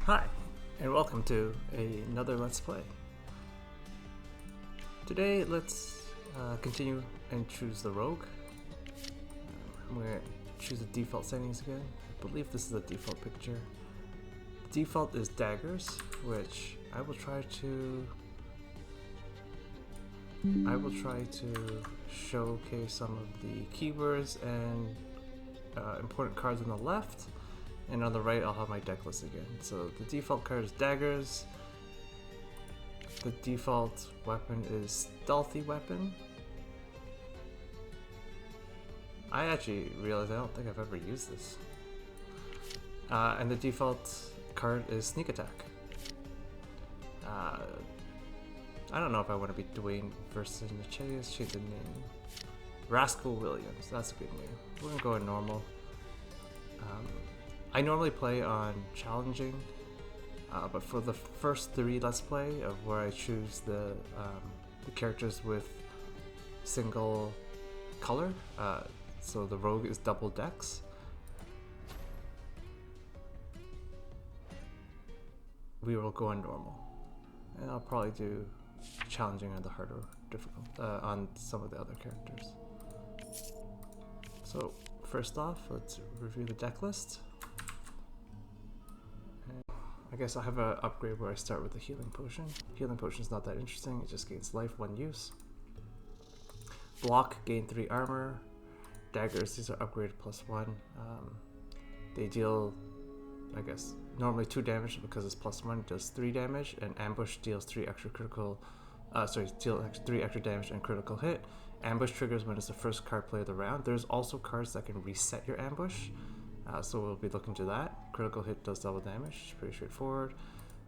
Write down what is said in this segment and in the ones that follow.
Hi, and welcome to another Let's Play. Today, let's continue and choose the Rogue. I'm going to choose the default settings again. I believe this is the default picture. The default is daggers, which I will try to showcase some of the keywords and important cards on the left. And on the right, I'll have my deck list again. So the default card is daggers. The default weapon is stealthy weapon. I actually realized I don't think I've ever used this. And the default card is sneak attack. I don't know if I want to be Dwayne versus Nicheus. Change the name. Rascal Williams. That's a good name. We're gonna go in normal. I normally play on challenging, but for the first 3 Let's Play of where I choose the characters with single color, so the Rogue is double decks. We will go on normal, and I'll probably do challenging on the harder difficult on some of the other characters. So first off, let's review the deck list. I guess I have an upgrade where I start with the healing potion. Healing potion is not that interesting, it just gains life 1 use. Block, gain 3 armor. Daggers, these are upgraded +1. They deal, I guess, normally 2 damage because it's +1, it does 3 damage, and ambush deals 3 extra critical, deal 3 extra damage and critical hit. Ambush triggers when it's the first card play of the round. There's also cards that can reset your ambush. So we'll be looking to that. Critical hit does double damage, it's pretty straightforward.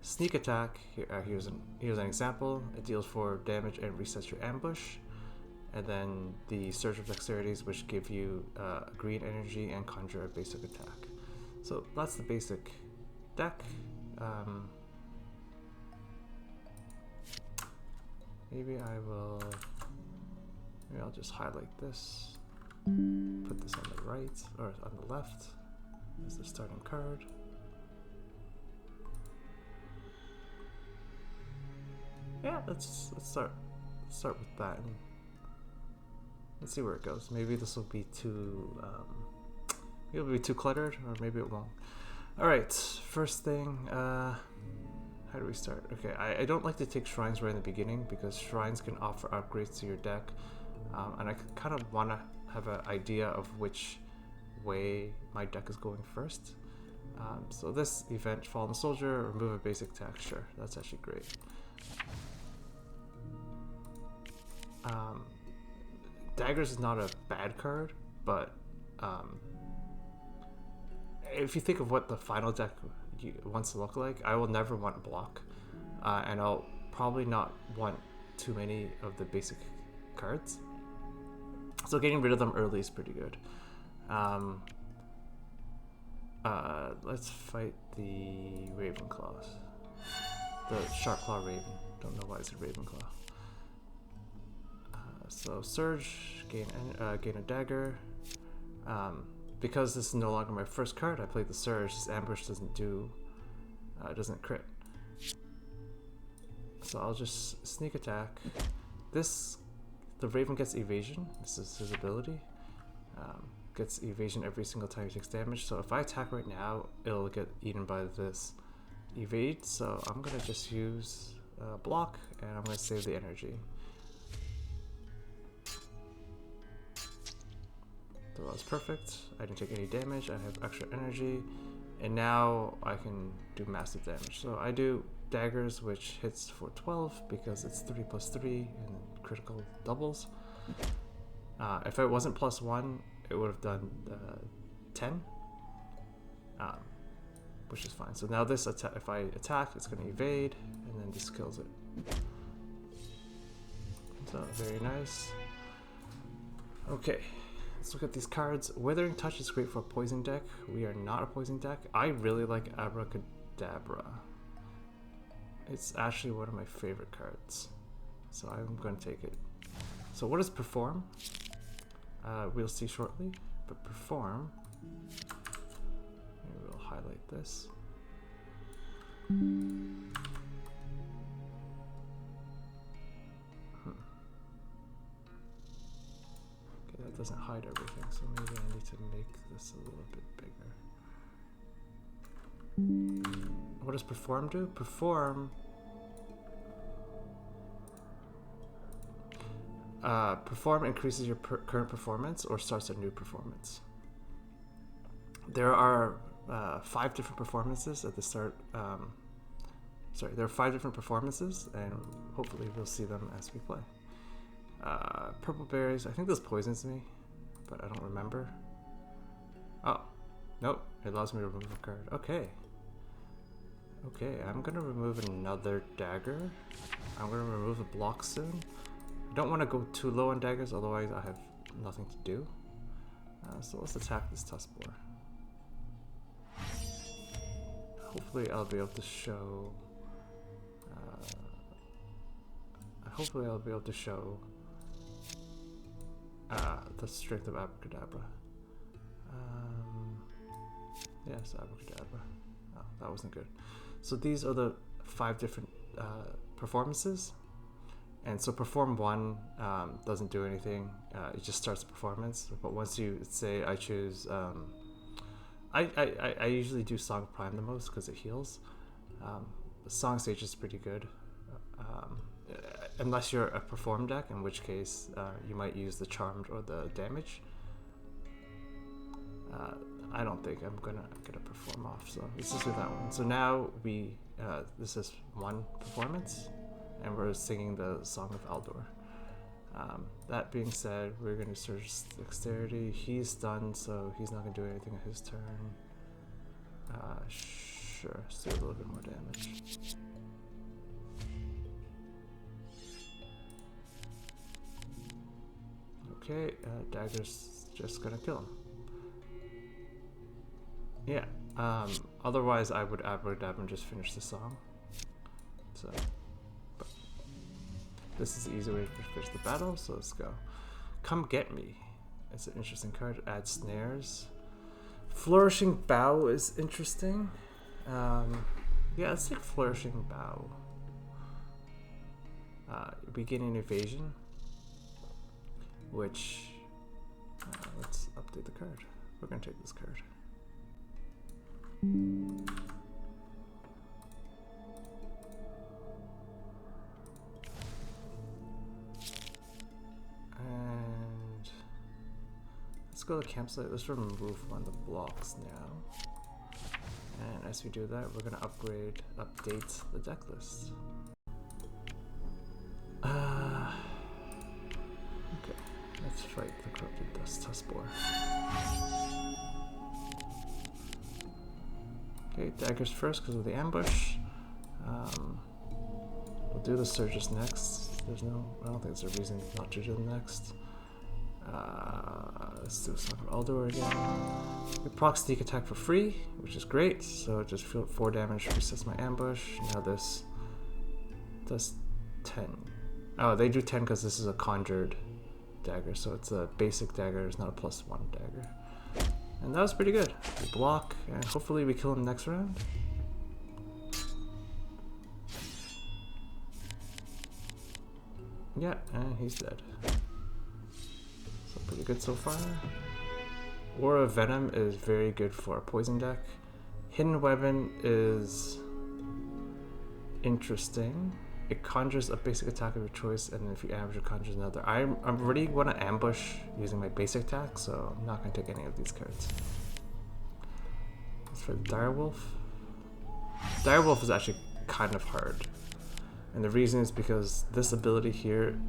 Sneak attack, here's an example. It deals 4 damage and resets your ambush. And then the Surge of Dexterities, which give you green energy and conjure a basic attack. So that's the basic deck. Maybe I'll just highlight this, put this on the right, or on the left as the starting card. Yeah, let's start with that, and let's see where it goes. Maybe this will be too cluttered, or maybe it won't. All right, first thing, how do we start? Okay, I don't like to take shrines right in the beginning because shrines can offer upgrades to your deck, and I kind of want to have an idea of which way my deck is going first. So this event, Fallen Soldier, remove a basic attack, sure, that's actually great. Daggers is not a bad card, but if you think of what the final deck wants to look like, I will never want block, and I'll probably not want too many of the basic cards. So getting rid of them early is pretty good. Let's fight the Ravenclaws. The Sharpclaw Raven. Don't know why it's a Ravenclaw. So Surge, gain a dagger. Because this is no longer my first card, I played the Surge. This ambush doesn't crit. So I'll just sneak attack. The Raven gets evasion. This is his ability. Gets evasion every single time he takes damage. So if I attack right now, it'll get eaten by this evade. So I'm gonna just use block, and I'm gonna save the energy. So that was perfect. I didn't take any damage. I have extra energy, and now I can do massive damage. So I do daggers, which hits for 12 because it's 3 + 3 and critical doubles. If it wasn't +1, it would have done 10, which is fine. So now this if I attack, it's going to evade, and then this kills it. So very nice. Okay, let's look at these cards. Withering Touch is great for a poison deck. We are not a poison deck. I really like Abracadabra. It's actually one of my favorite cards, so I'm going to take it. So what does Perform? We'll see shortly, but Perform, maybe we'll highlight this. Okay, that doesn't hide everything, so maybe I need to make this a little bit bigger. What does perform do? Perform increases your current performance or starts a new performance. There are 5 different performances at the start. There are 5 different performances, and hopefully we'll see them as we play. Purple berries. I think this poisons me, but I don't remember. Oh, nope. It allows me to remove a card. Okay. Okay, I'm gonna remove another dagger. I'm gonna remove a block soon. I don't want to go too low on daggers, otherwise I have nothing to do. So let's attack this Tuskboar. Hopefully I'll be able to show. The strength of Abracadabra. Yes, Abracadabra. Oh, that wasn't good. So these are the 5 different performances. And so perform 1 doesn't do anything. It just starts the performance. But once you say I choose, I usually do Song Prime the most because it heals. Song Stage is pretty good. Unless you're a perform deck, in which case you might use the Charmed or the damage. I don't think I'm gonna get a perform off, so let's just do that one. So now we this is 1 performance, and we're singing the Song of Aldor. That being said, we're gonna search dexterity. He's stunned, so he's not gonna do anything on his turn. Sure, let's do a little bit more damage. Okay, dagger's just gonna kill him. Yeah, otherwise I would Abracadabra and just finish the song. So, but this is the easy way to finish the battle, so let's go. Come Get Me. It's an interesting card. Add snares. Flourishing Bough is interesting. Yeah, let's take Flourishing Bough. Beginning Evasion. Which, let's update the card. We're gonna take this card. And let's go to campsite. Let's remove one of the blocks now. And as we do that, we're gonna update the deck list. Okay, let's fight the Corrupted Dust Tuskboar. Okay, daggers first because of the ambush. We'll do the Surges next. I don't think there's a reason not to do them next. Let's do Song of Aldor again. We proc sneak attack for free, which is great. So just 4 damage, resets my ambush. Now this does 10. Oh, they do 10 because this is a conjured dagger, so it's a basic dagger, it's not a +1 dagger. And that was pretty good. We block, and hopefully we kill him next round. Yeah, and he's dead. So pretty good so far. Aura of Venom is very good for a poison deck. Hidden Weapon is interesting. It conjures a basic attack of your choice, and if you ambush, it conjures another. I'm already going to ambush using my basic attack, so I'm not going to take any of these cards. As for the Direwolf. Direwolf is actually kind of hard. And the reason is because this ability here...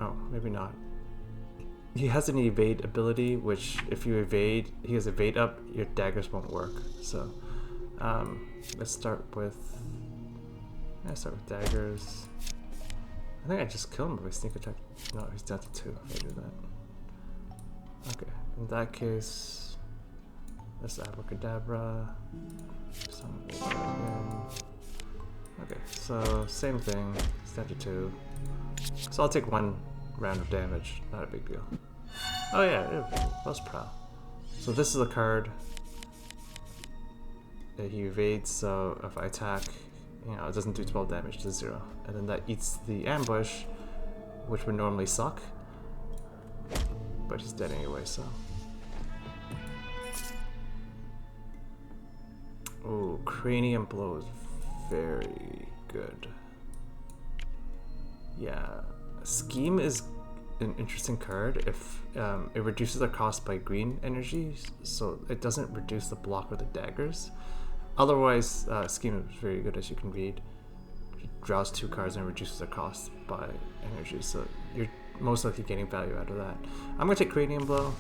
Oh, maybe not. He has an evade ability, which if you evade, he has evade up, your daggers won't work. So, let's start with... I start with daggers. I think I just kill him with my sneak attack. No, he's down to 2 if I do that. Okay, in that case, let's Abracadabra. Okay, so same thing. He's down to 2. So I'll take 1 round of damage. Not a big deal. Oh yeah, that was proud. So this is a card. he evades, so if I attack, you know, it doesn't do 12 damage, to 0. And then that eats the ambush, which would normally suck. But he's dead anyway, so. Ooh, Cranium Blow is very good. Yeah, Scheme is an interesting card if it reduces the cost by green energy, so it doesn't reduce the block or the daggers. Otherwise, Scheme is very good, as you can read. It draws 2 cards and reduces the cost by energy, so you're most likely getting value out of that. I'm gonna take Cranium Blow.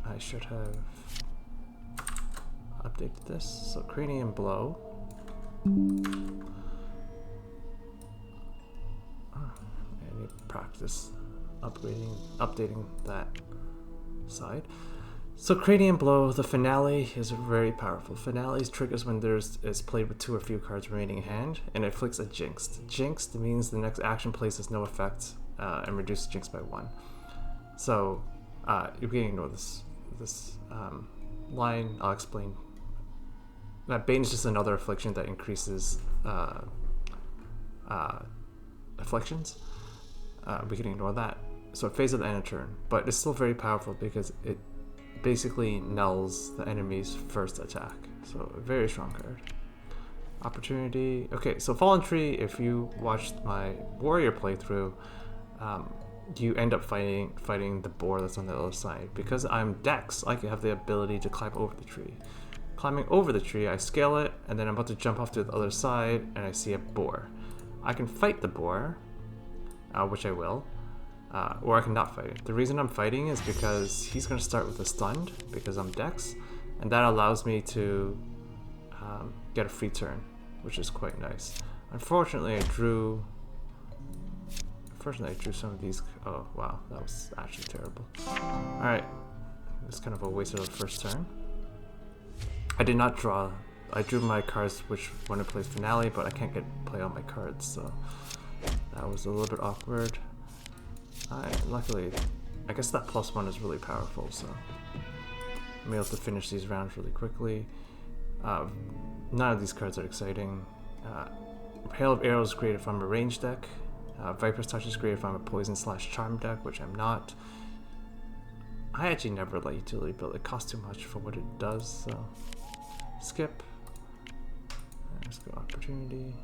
I should have updated this. So Cranium Blow. I need to practice updating that side. So Cranium Blow, the finale is very powerful. Finale's triggers when is played with 2 or few cards remaining in hand, and it inflicts a Jinxed. Jinxed means the next action places no effect and reduces Jinx by 1. So you can ignore this line. I'll explain. That Bane is just another affliction that increases afflictions. We can ignore that. So it fades at the end of turn, but it's still very powerful because it basically nulls the enemy's first attack. So a very strong card. Opportunity. Okay, so Fallen Tree, if you watched my warrior playthrough, you end up fighting the boar that's on the other side. Because I'm Dex, I have the ability to climb over the tree. Climbing over the tree, I scale it, and then I'm about to jump off to the other side, and I see a boar. I can fight the boar, which I will. Or I can not fight it. The reason I'm fighting is because he's going to start with a stunned, because I'm Dex, and that allows me to get a free turn, which is quite nice. Unfortunately, I drew some of these. Oh wow, that was actually terrible. Alright, it's kind of a waste of the first turn. I did not draw. I drew my cards which when I played Finale, but I can't play all my cards, so that was a little bit awkward. Luckily, I guess that +1 is really powerful, so I'm able to finish these rounds really quickly. None of these cards are exciting. Hail of Arrows is great if I'm a range deck. Viper's Touch is great if I'm a poison/charm deck, which I'm not. I actually never let utility build. It costs too much for what it does, so skip. Let's go Opportunity.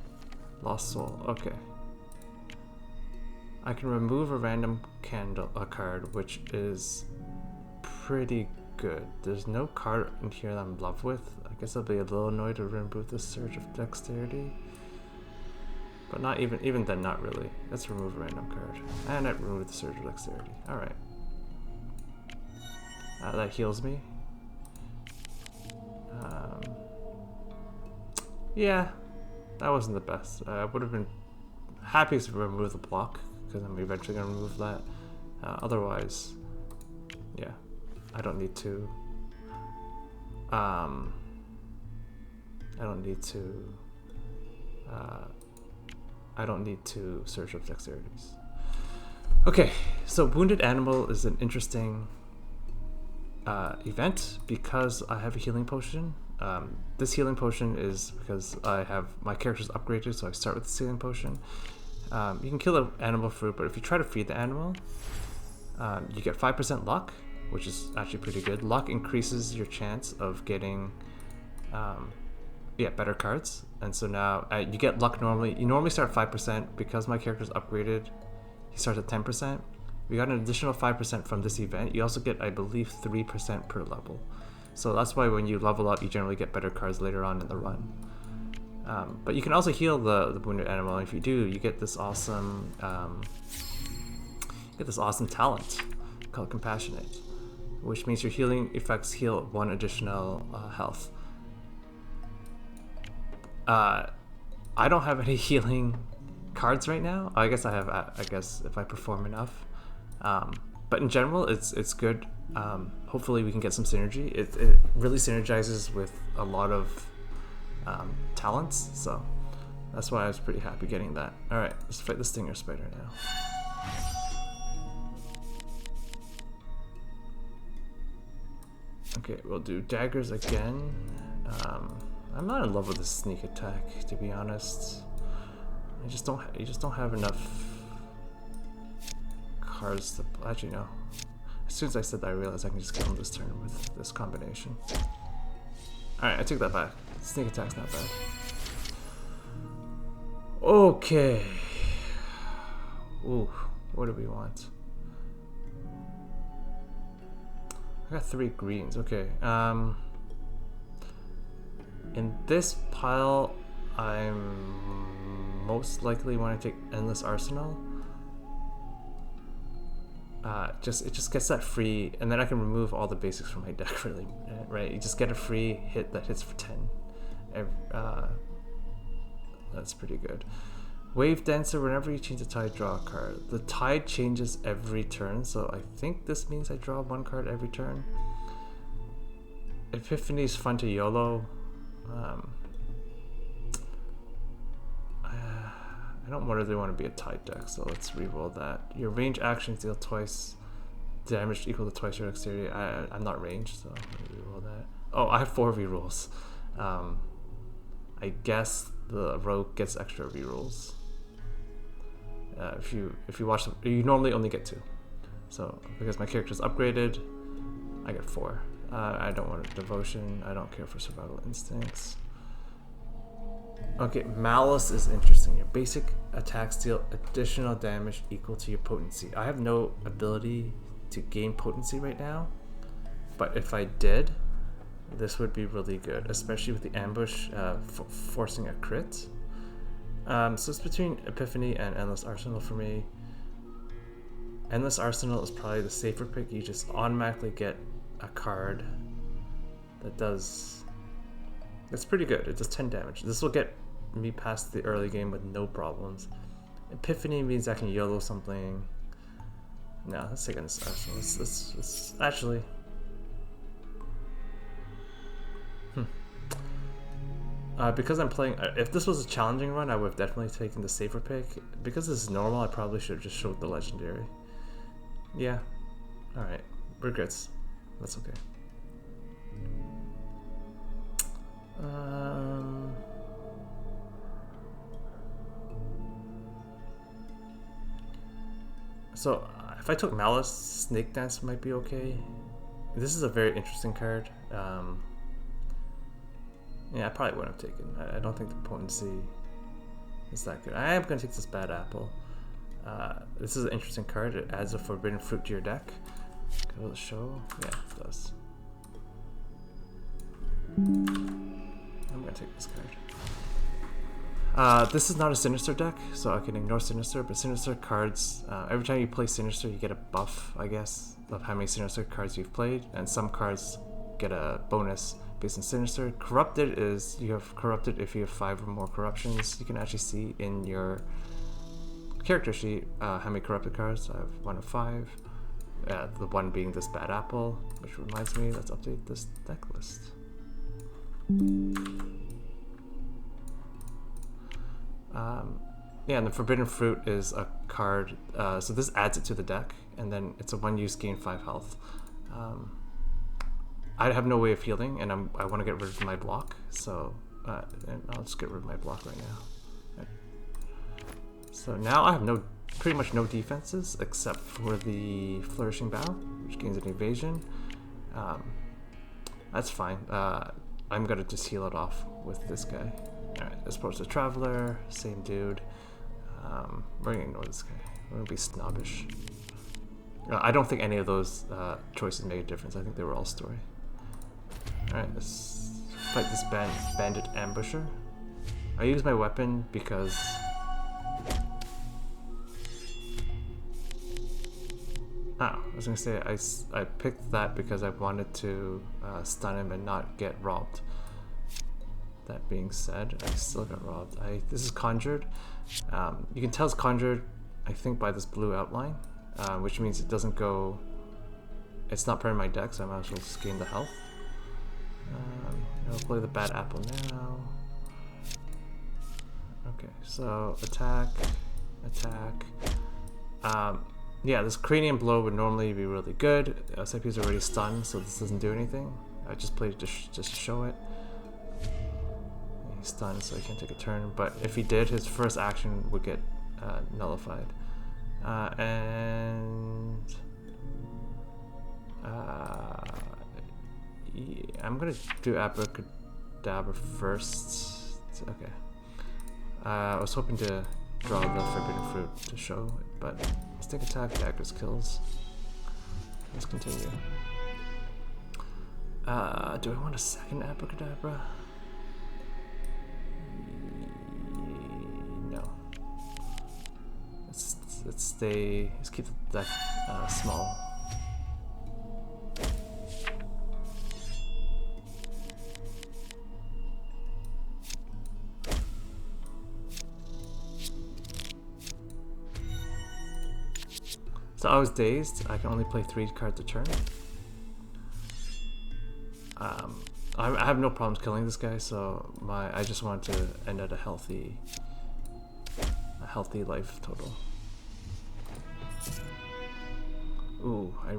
Lost Soul. Okay. I can remove a random card, which is pretty good. There's no card in here that I'm in love with. I guess I'll be a little annoyed to remove the Surge of Dexterity. But not even then, not really. Let's remove a random card. And I removed the Surge of Dexterity. Alright. That heals me. Yeah, that wasn't the best. I would have been happy to remove the block, because I'm eventually going to remove that. Otherwise, yeah, I don't need to. I don't need to search up dexterities. Okay, so Wounded Animal is an interesting event because I have a healing potion. This healing potion is because I have my character's upgraded, so I start with this healing potion. You can kill an animal fruit, but if you try to feed the animal, you get 5% luck, which is actually pretty good. Luck increases your chance of getting better cards, and so now you get luck normally. You normally start at 5%. Because my character's upgraded, he starts at 10%. We got an additional 5% from this event. You also get, I believe, 3% per level. So that's why when you level up, you generally get better cards later on in the run. But you can also heal the wounded animal. And if you do, you get this awesome talent called Compassionate, which means your healing effects heal 1 additional health. I don't have any healing cards right now. I guess I have. I guess if I perform enough. But in general, it's good. Hopefully we can get some synergy. It really synergizes with a lot of talents, so that's why I was pretty happy getting that. Alright, let's fight the Stinger Spider now. Okay, Okay, we'll do daggers again. I'm not in love with the sneak attack, to be honest. You just don't have enough cards to actually no. As soon as I said that, I realized I can just kill him this turn with this combination. Alright, I take that back. Sneak attack's not bad. Okay. Ooh, what do we want? I got 3 greens, okay. In this pile, I'm most likely want to take Endless Arsenal. It just gets that free, and then I can remove all the basics from my deck, really, right? You just get a free hit that hits for 10. That's pretty good. Wave Dancer, whenever you change the tide, draw a card. The tide changes every turn, so I think this means I draw 1 card every turn. Epiphany is fun to YOLO. I don't really want to be a tide deck, so let's reroll that. Your range actions deal twice damage equal to twice your dexterity. I'm not ranged, so I'm gonna reroll that. Oh, I have 4 rerolls. I guess the rogue gets extra rerolls. If you watch them, you normally only get 2. So because my character's upgraded, I get 4. I don't want a devotion. I don't care for survival instincts. Okay, Malice is interesting. Your basic attacks deal additional damage equal to your potency. I have no ability to gain potency right now, but if I did, this would be really good, especially with the ambush forcing a crit. So it's between Epiphany and Endless Arsenal for me. Endless Arsenal is probably the safer pick. You just automatically get a card that does... It's pretty good. It does 10 damage. This will get me past the early game with no problems. Epiphany means I can YOLO something. No, let's take Endless Arsenal. Let's actually... because I'm playing, if this was a challenging run, I would have definitely taken the safer pick. Because this is normal, I probably should have just showed the legendary. Yeah. Alright. Regrets. That's okay. So, if I took Malice, Snake Dance might be okay. This is a very interesting card. Yeah, I probably wouldn't have taken. I don't think the potency is that good. I am going to take this Bad Apple. This is an interesting card. It adds a Forbidden Fruit to your deck. Go to the show. Yeah, it does. I'm going to take this card. This is not a Sinister deck, so I can ignore Sinister, but Sinister cards, every time you play Sinister, you get a buff, I guess, of how many Sinister cards you've played, and some cards get a bonus based on Sinister. Corrupted is, you have Corrupted if you have 5 or more corruptions. You can actually see in your character sheet how many corrupted cards. I have 1 of 5. The one being this Bad Apple, which reminds me, let's update this deck list. Yeah, and the Forbidden Fruit is a card, so this adds it to the deck, and then it's a 1-use gain 5 health. I have no way of healing, and I want to get rid of my block, so and I'll just get rid of my block right now. Right. So now I have pretty much no defenses except for the Flourishing Bough, which gains an evasion. That's fine. I'm gonna just heal it off with this guy. Alright, as opposed to Traveler, same dude. We're gonna ignore this guy. We're gonna be snobbish. I don't think any of those choices made a difference. I think they were all story. Alright, let's fight this bandit ambusher. I use my weapon because... I was gonna say, I picked that because I wanted to stun him and not get robbed. That being said, I still got robbed. This is conjured. You can tell it's conjured, I think, by this blue outline, which means it doesn't go... It's not part of my deck, so I might as well just gain the health. I'll play the Bad Apple now. Okay, so attack. Yeah, this Cranium Blow would normally be really good. SIP is already stunned, so this doesn't do anything. I just played it just to show it. He's stunned, so he can't take a turn. But if he did, his first action would get nullified. Yeah, I'm gonna do Abracadabra first. Okay. I was hoping to draw the Forbidden Fruit to show it, but Instinct Attack, Daggers kills. Let's continue. Do I want a second Abracadabra? No. Let's keep the deck small. So I was dazed. I can only play 3 cards a turn. I have no problems killing this guy, so I just want to end at a healthy life total. Ooh, I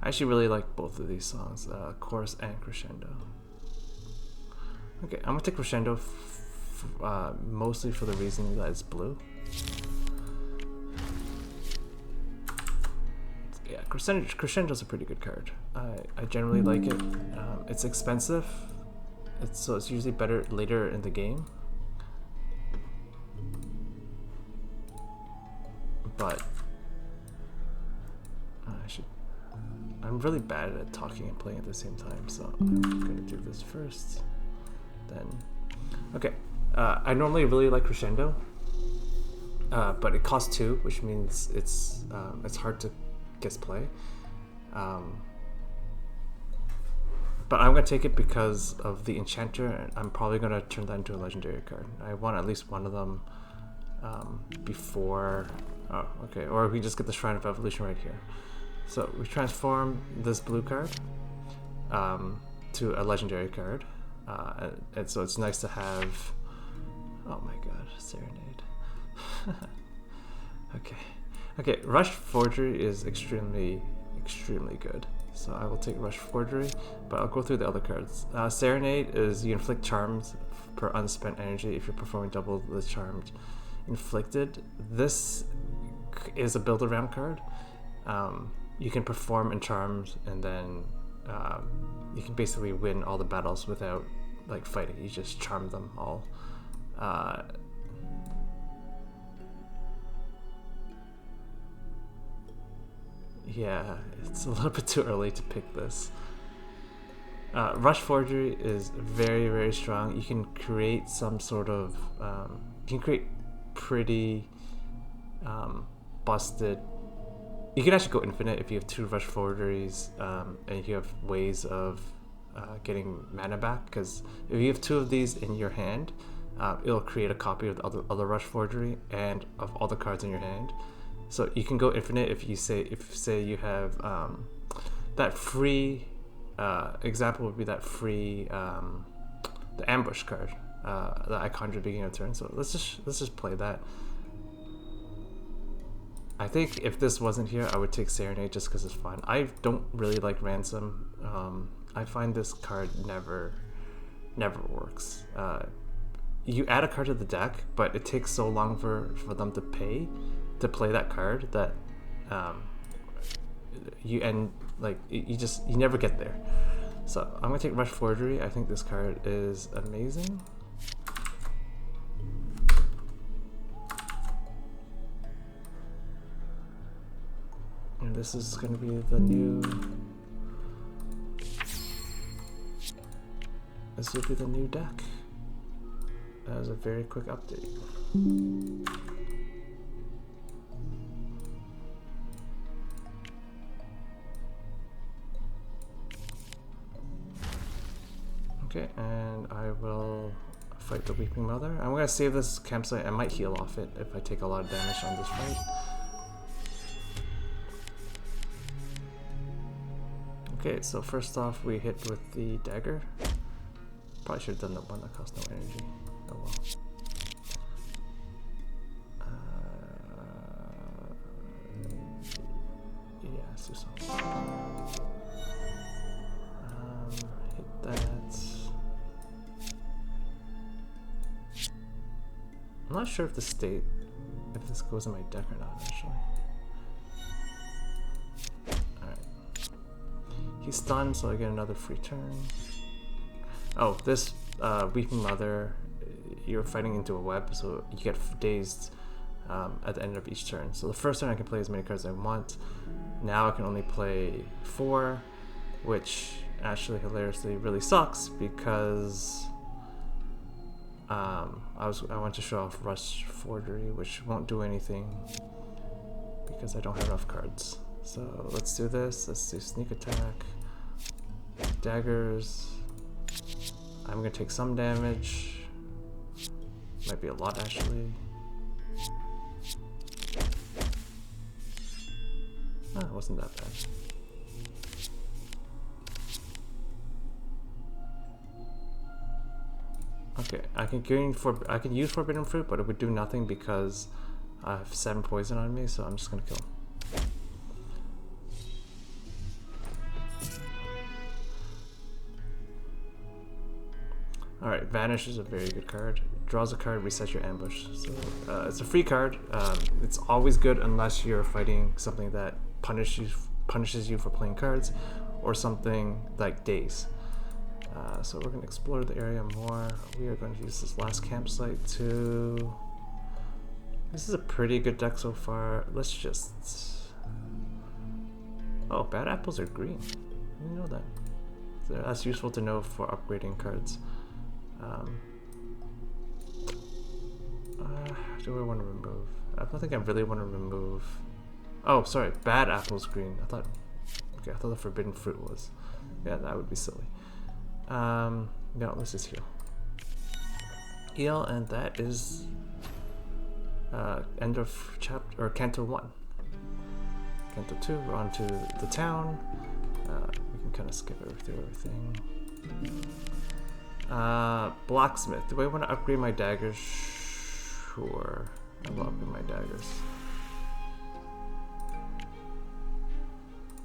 actually really like both of these songs, Chorus and Crescendo. Okay, I'm gonna take Crescendo mostly for the reason that it's blue. Yeah, Crescendo's a pretty good card. I generally like it. It's expensive, so it's usually better later in the game. But I'm really bad at talking and playing at the same time, so I'm gonna do this first. Then, okay. I normally really like Crescendo, but it costs 2, which means it's hard to guess play. But I'm gonna take it because of the Enchanter, and I'm probably gonna turn that into a legendary card. I want at least one of them before. Oh, okay. Or we just get the Shrine of Evolution right here. So we transform this blue card to a legendary card, and so it's nice to have. Oh my God, Serenade. Okay. Rush Forgery is extremely good. So I will take Rush Forgery, but I'll go through the other cards. Serenade is you inflict charms per unspent energy if you're performing double the charmed inflicted. This is a build around card. You can perform in charms, and then you can basically win all the battles without like fighting. You just charm them all. Yeah, it's a little bit too early to pick this. Rush Forgery is very strong. You can create some sort of you can create pretty busted. You can actually go infinite if you have 2 Rush Forgeries, and you have ways of getting mana back. Because if you have 2 of these in your hand, it'll create a copy of the other Rush Forgery and of all the cards in your hand. So you can go infinite if say you have that free example would be that free the ambush card that I conjured at the beginning of turn. So let's just play that. I think if this wasn't here, I would take Serenade just because it's fun. I don't really like Ransom. I find this card never works. You add a card to the deck, but it takes so long for them to pay to play that card that you never get there. So I'm gonna take Rush Forgery. I think this card is amazing. And this is gonna be the new. This will be the new deck. That was a very quick update. Okay, and I will fight the Weeping Mother. I'm gonna save this campsite. I might heal off it if I take a lot of damage on this fight. Okay, so first off we hit with the dagger. Probably should have done the one that cost no energy. Oh well. Yeah, let's do something. I'm not sure if if this goes in my deck or not, actually. Alright. He's stunned, so I get another free turn. Oh, this Weeping Mother, you're fighting into a web, so you get dazed at the end of each turn. So the first turn I can play as many cards as I want. Now I can only play 4, which actually hilariously really sucks because I want to show off Rush Forgery, which won't do anything because I don't have enough cards. So let's do this. Let's do Sneak Attack, Daggers. I'm gonna take some damage. Might be a lot actually. It wasn't that bad. Okay, I can use Forbidden Fruit, but it would do nothing because I have 7 poison on me, so I'm just gonna kill him. Alright, Vanish is a very good card. Draws a card, resets your ambush. So it's a free card. It's always good unless you're fighting something that punishes you for playing cards, or something like Daze. So we're going to explore the area more. We are going to use this last campsite too. This is a pretty good deck so far. Let's just... Oh, bad apples are green. I didn't know that. So that's useful to know for upgrading cards. Do I want to remove? I don't think I really want to remove... Oh, sorry, bad apples green. I thought the Forbidden Fruit was. Yeah, that would be silly. No, let's just heal. Heal, and that is end of chapter, or Canto 1. Canto 2, we're on to the town. We can kind of skip through everything. Blacksmith. Do I want to upgrade my daggers? Sure. I will upgrade my daggers.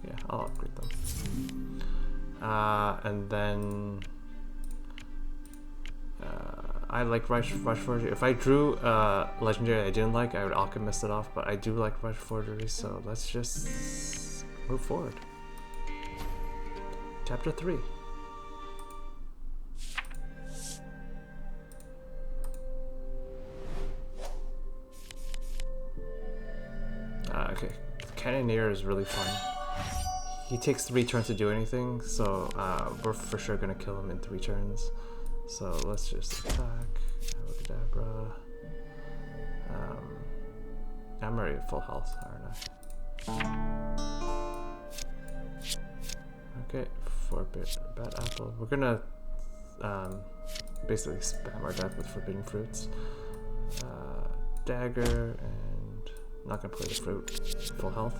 Yeah, I'll upgrade them. And then I like Rush Forgery. If I drew Legendary I didn't like, I would Alchemist it off, but I do like Rush Forgery, so let's just move forward. Chapter 3. Okay, Cannoneer is really fun. He takes 3 turns to do anything, so we're for sure gonna kill him in 3 turns. So let's just attack. Abracadabra. I'm already at full health, aren't I? Okay, 4 bad apple. We're gonna basically spam our deck with Forbidden Fruits. Dagger, and not gonna play the fruit. Full health.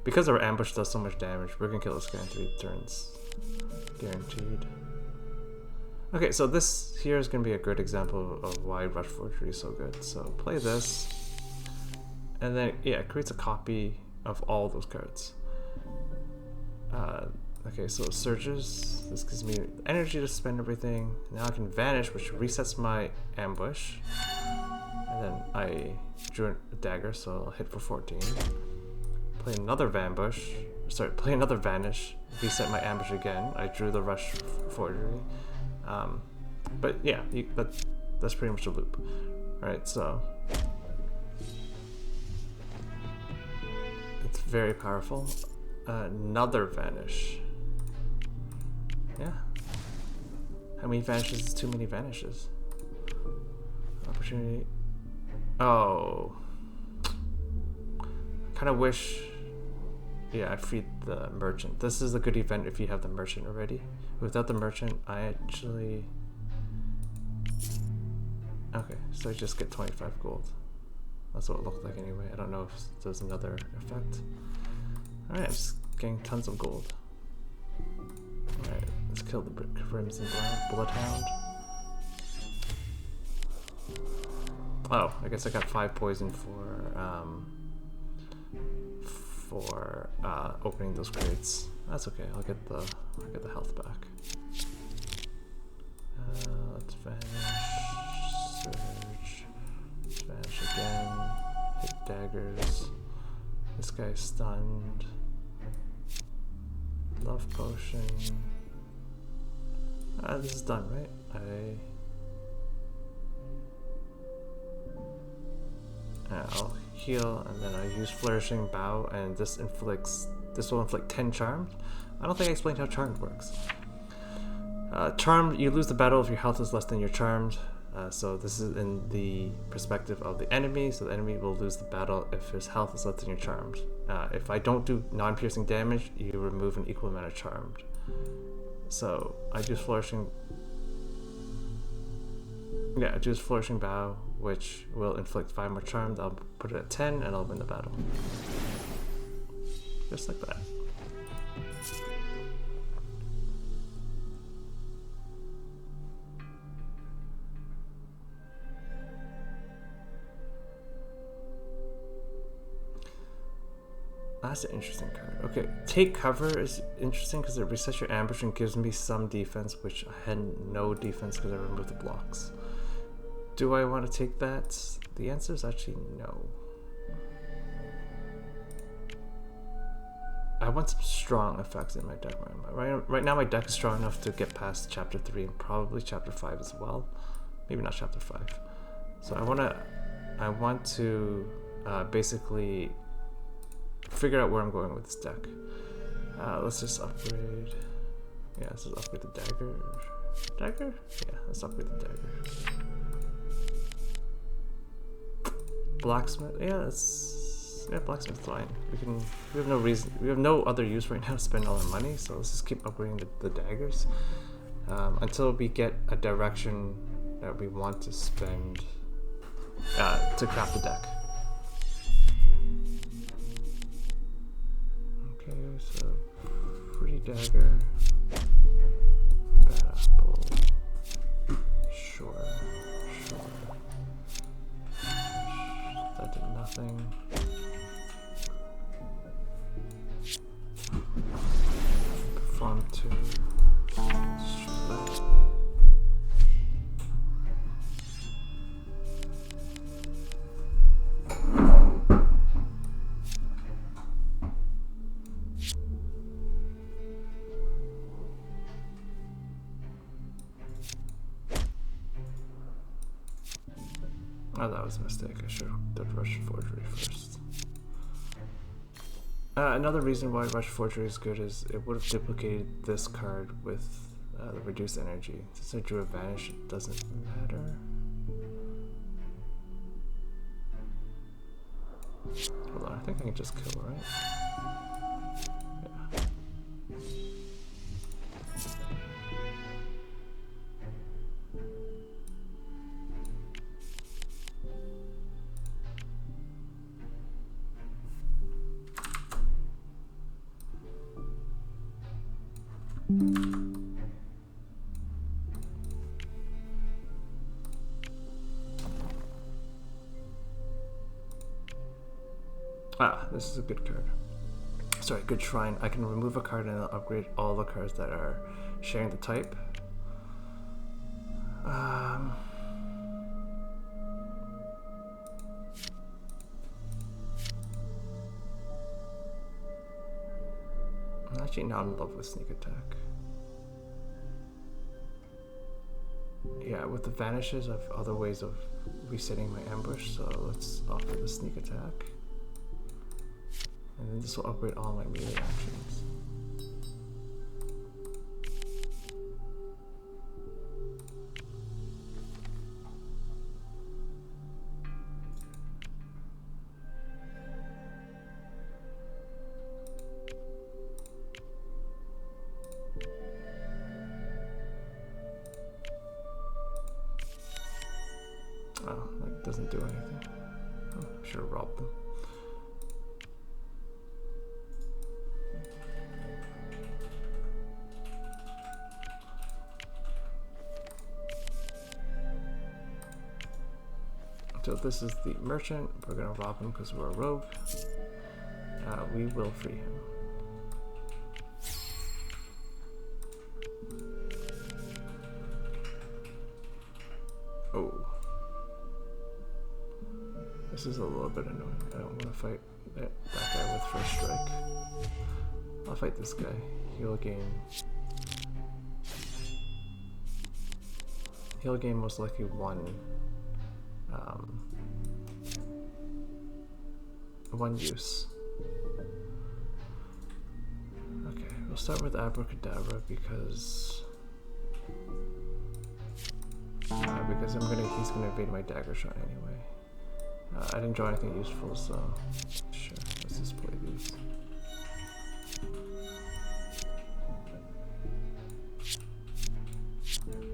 Because our ambush does so much damage, we're gonna kill this guy in 3 turns. Guaranteed. Okay, so this here is gonna be a good example of why Rush Forgery is so good. So play this, and then yeah, it creates a copy of all those cards. Okay, so it surges. This gives me energy to spend everything. Now I can vanish, which resets my ambush. And then I drew a dagger, so I'll hit for 14. Play another play another vanish, reset my ambush again. I drew the Rush Forgery. But yeah, that's pretty much a loop. Alright, so it's very powerful. Another vanish. Yeah. How many vanishes is too many vanishes? Opportunity. Oh. Kind of wish. Yeah, I freed the merchant. This is a good event if you have the merchant already. Without the merchant, I actually... Okay, so I just get 25 gold. That's what it looked like anyway. I don't know if there's another effect. Alright, I'm just getting tons of gold. Alright, let's kill the Crimson Bloodhound. Oh, I guess I got 5 poison for opening those crates. That's okay. I'll get the health back. Let's vanish, surge. again. Hit daggers. This guy's stunned. Love potion. This is done, right? I'll heal, and then I use Flourishing Bow, and this will inflict 10 charms. I don't think I explained how charmed works. Charmed, you lose the battle if your health is less than your charmed. So this is in the perspective of the enemy, so the enemy will lose the battle if his health is less than your charmed. If I don't do non-piercing damage, you remove an equal amount of charmed. So I use Flourishing Bow, which will inflict 5 more charms. I'll put it at 10 and I'll win the battle. Just like that. That's an interesting card. Okay, Take Cover is interesting because it resets your ambush and gives me some defense, which I had no defense because I removed the blocks. Do I want to take that? The answer is actually no. I want some strong effects in my deck. Right now my deck is strong enough to get past chapter 3 and probably chapter 5 as well. Maybe not chapter 5. So I want to basically figure out where I'm going with this deck. Let's just upgrade. Yeah, let's just upgrade the dagger. Dagger? Yeah, let's upgrade the dagger. Blacksmith. Yeah, blacksmith's fine. We have no other use right now to spend all our money, so let's just keep upgrading the daggers until we get a direction that we want to spend to craft the deck. Okay, so free dagger, bad apple, sure. That did nothing. Perform 2. Oh, that was a mistake. I should have done Rush Forgery first. Another reason why Rush Forgery is good is it would have duplicated this card with the reduced energy. Since I drew a Vanish, it doesn't matter. Hold on, I think I can just kill, right? Yeah. This is a good card. Sorry, good shrine. I can remove a card and I'll upgrade all the cards that are sharing the type. I'm actually not in love with sneak attack. Yeah, with the vanishes, I have other ways of resetting my ambush, so let's offer the sneak attack. And then this will upgrade all my melee actions. Oh, that doesn't do anything. Oh, I should have robbed them. So this is the merchant. We're gonna rob him because we're a rogue. We will free him. Oh. This is a little bit annoying. I don't want to fight that guy with first strike. I'll fight this guy. He'll gain most likely one use. Okay, we'll start with Abracadabra because he's gonna evade my dagger shot anyway. I didn't draw anything useful, so sure, let's just play these.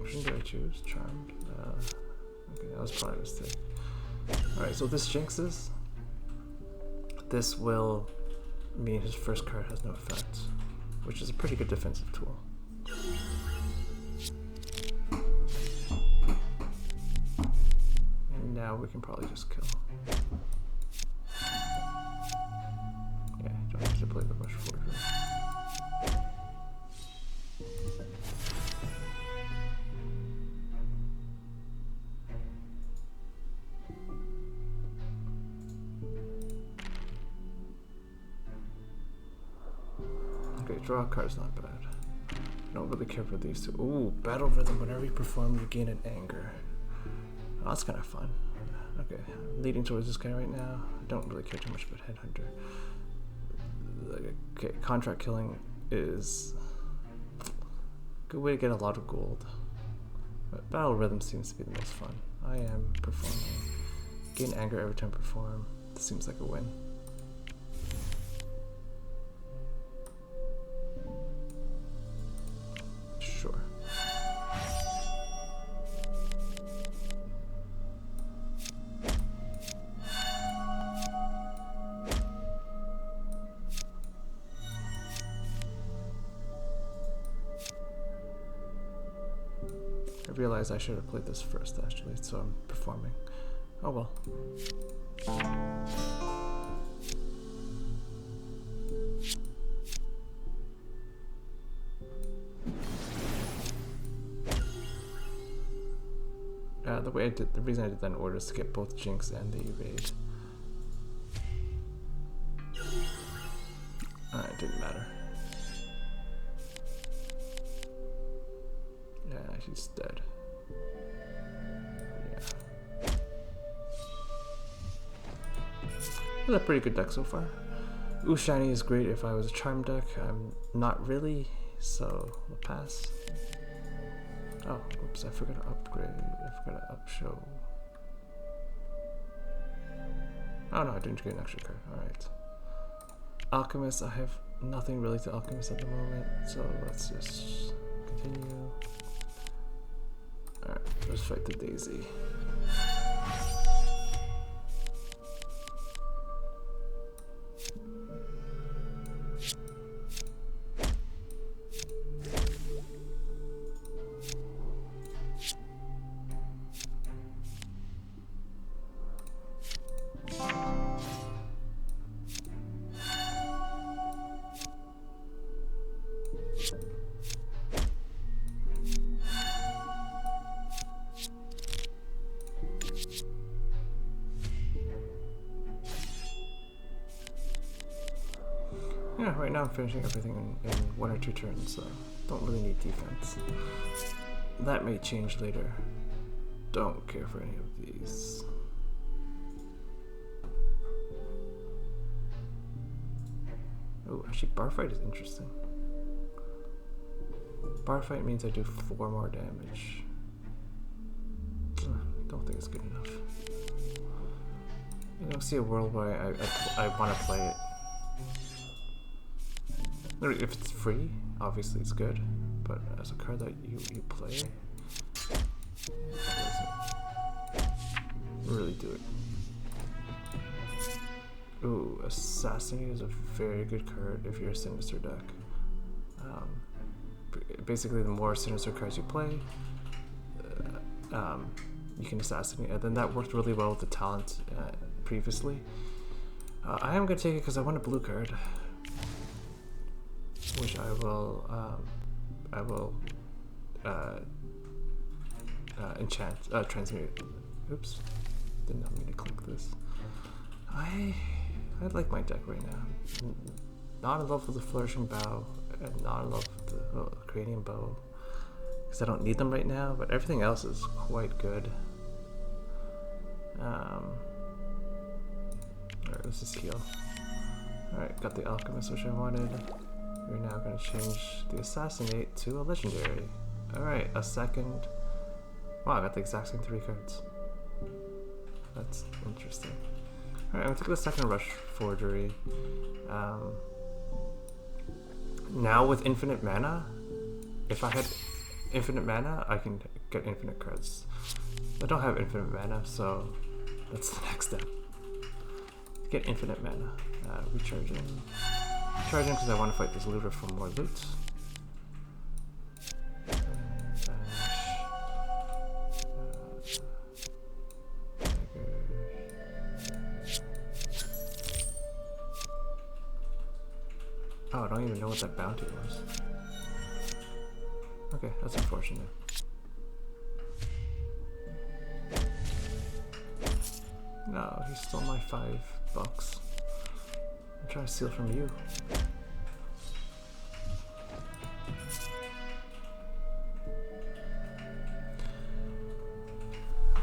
Which one did I choose? Charmed? Okay, that was probably a mistake. Alright, so this jinxes. This will mean his first card has no effect, which is a pretty good defensive tool. And now we can probably just kill. Yeah, don't have to play the rush forward. Draw a card's not bad. I don't really care for these two. Ooh, battle rhythm. Whenever you perform, you gain an anger. Oh, that's kind of fun. Okay, I'm leading towards this guy right now. I don't really care too much about Headhunter. Okay, contract killing is a good way to get a lot of gold. But battle rhythm seems to be the most fun. I am performing. Gain anger every time I perform. This seems like a win. Sure. I realized I should have played this first actually, so I'm performing. Oh well. The reason I did that in order is to get both Jinx and the evade. It didn't matter. Yeah, he's dead. Yeah. This is a pretty good deck so far. Ooh, Shiny is great if I was a Charm deck. I'm not really, so we'll pass. Oh, oops, I forgot to upgrade. I forgot to upshow. Oh no, I didn't get an extra card. Alright. Alchemist, I have nothing really to Alchemist at the moment, so let's just continue. Alright, let's fight the Daisy. Yeah, right now I'm finishing everything in 1 or 2 turns, so don't really need defense. That may change later. Don't care for any of these. Oh, actually bar fight is interesting. Bar fight means I do 4 more damage. Don't think it's good enough. I don't see a world where I want to play it. If it's free, obviously it's good, but as a card that you play, it doesn't really do it. Ooh, Assassinate is a very good card if you're a Sinister deck. Basically, the more Sinister cards you play, you can Assassinate, and then that worked really well with the talent previously. I am going to take it because I want a blue card. Which I will enchant, transmute. Oops, did not mean to click this. I like my deck right now. Not in love with the Flourishing Bow, and not in love with the Cranium Bow, because I don't need them right now, but everything else is quite good. Alright, let's just heal. Alright, got the Alchemist, which I wanted. We're now going to change the Assassinate to a Legendary. Alright, a second. Wow, I got the exact same 3 cards. That's interesting. Alright, I'm going to take the second Rush Forgery. Now with infinite mana, if I had infinite mana, I can get infinite cards. I don't have infinite mana, so that's the next step. Get infinite mana. Recharging. Recharging because I want to fight this looter for more loot. Oh, I don't even know what that bounty was. Okay, that's unfortunate. No, he stole my $5. I'm trying to steal from you.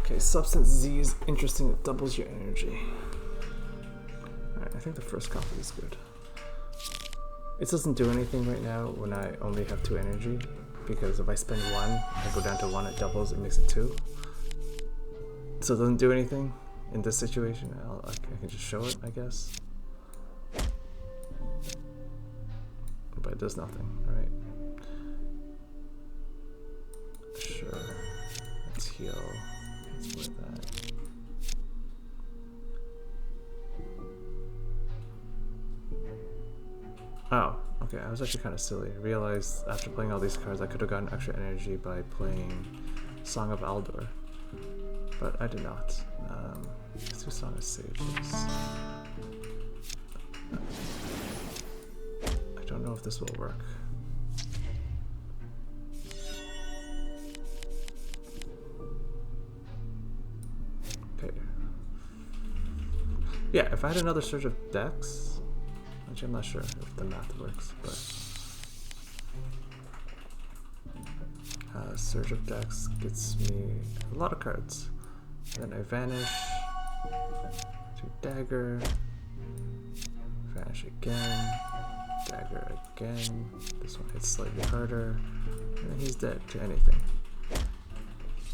Okay, Substance Z is interesting. It doubles your energy. Alright, I think the first copy is good. It doesn't do anything right now when I only have 2 energy, because if I spend 1, I go down to 1, it doubles, it makes it 2. So it doesn't do anything in this situation. I can just show it, I guess. But it does nothing, right? Sure. Let's heal. Let's play that. Oh, okay, I was actually kind of silly. I realized after playing all these cards I could have gotten extra energy by playing Song of Aldor, but I did not. Let's do Song of Sages. I don't know if this will work. Okay. Yeah, if I had another Surge of Dex, actually I'm not sure if the math works, but Surge of Dex gets me a lot of cards. Then I vanish to Dagger, vanish again, Dagger again. This one hits slightly harder, and then he's dead to anything.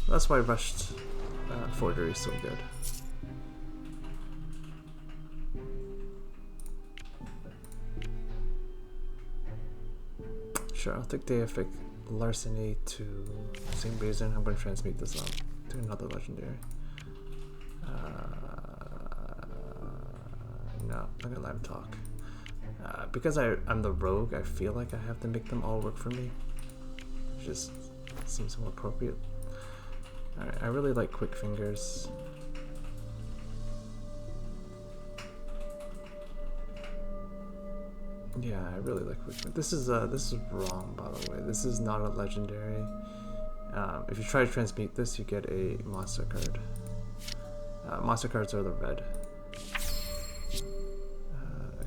That's why Rushed Forgery is so good. Sure, I'll take Deific Larceny to the same reason. I'm going to transmute this up to another legendary. No, I'm going to let him talk. Because I'm the rogue, I feel like I have to make them all work for me. It just seems more appropriate. Alright, I really like Quick Fingers. Yeah, I really like Quick Fingers. This is wrong, by the way. This is not a legendary. If you try to transmute this, you get a monster card. Monster cards are the red.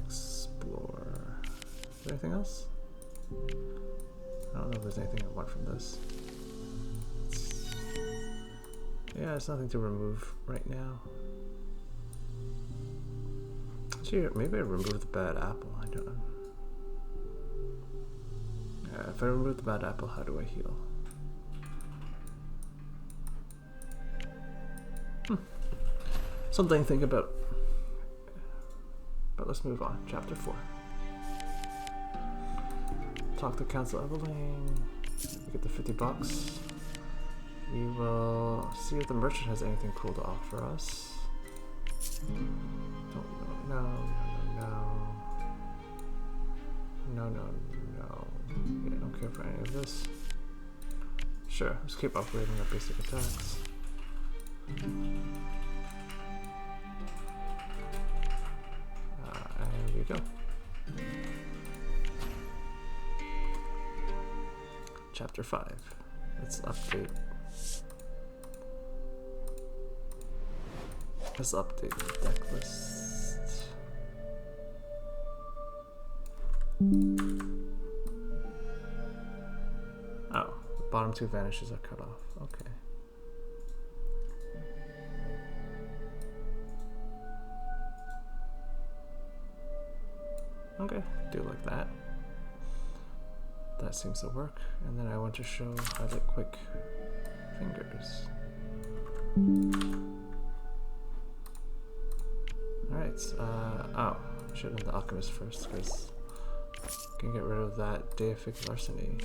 Explore. Is there anything else? I don't know if there's anything I want from this. Yeah, there's nothing to remove right now. Actually, maybe I remove the bad apple. I don't know. Yeah, if I remove the bad apple, how do I heal? Something to think about. But let's move on. Chapter 4. Talk to Council Eveline. We get the $50. We will see if the merchant has anything cool to offer us. Don't know. No. Yeah, I don't care for any of this. Sure, let's keep upgrading our basic attacks. And we go. Chapter 5. Let's update. Let's update the deck list. Oh, the bottom two vanishes are cut off. Okay. Okay, do like that. That seems to work. And then I want to show how the quick fingers. Alright, oh, I should have done the alchemist first because I can get rid of that deific larceny.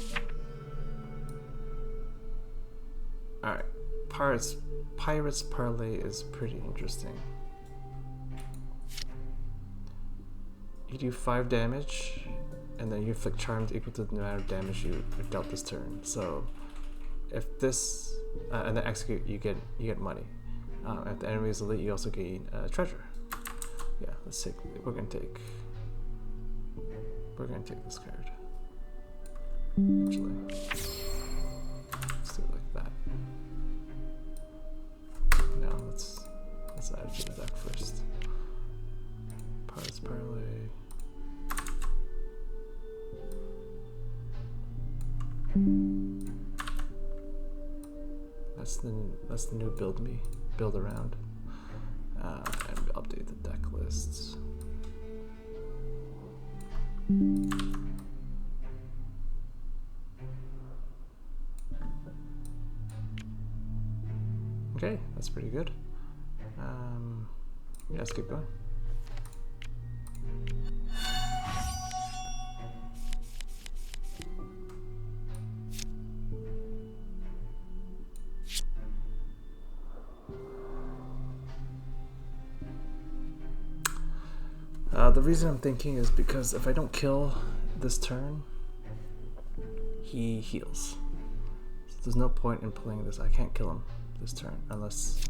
Alright, Pirate's Parlay is pretty interesting. You do 5 damage, and then you inflict charms equal to the amount of damage you dealt this turn. So, if this, and then execute, you get money. If the enemy is elite, you also gain treasure. Yeah, let's take. We're gonna take this card. Actually, let's do it like that. Now let's add it to the deck first. Pirate's Parlay. That's the new build around, and update the deck lists. Okay, that's pretty good. Yeah, let's keep going. The reason I'm thinking is because if I don't kill this turn, he heals. So there's no point in playing this. I can't kill him this turn unless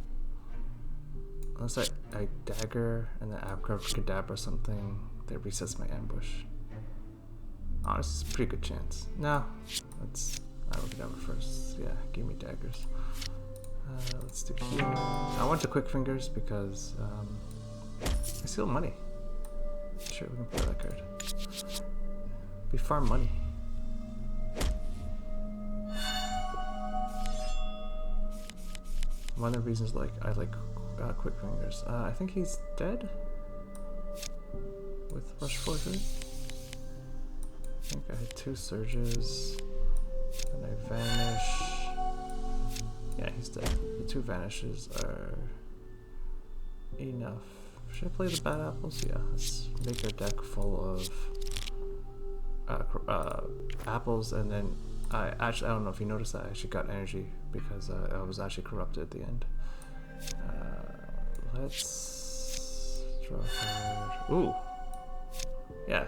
I dagger and then Abracadabra or something that resets my ambush. Honestly, it's a pretty good chance. No, let's Abracadabra first. Yeah, give me daggers. Let's do here. I want the quick fingers because I steal money. Sure, we can play that card. We farm money. One of the reasons I like quick fingers. I think he's dead with rush forfeit. I think I had 2 surges and I vanish. Yeah, he's dead. The 2 vanishes are enough. Should I play the bad apples? Yeah, let's make our deck full of apples, and then I don't know if you noticed that I actually got energy because I was actually corrupted at the end. Let's draw a card. Ooh, yeah,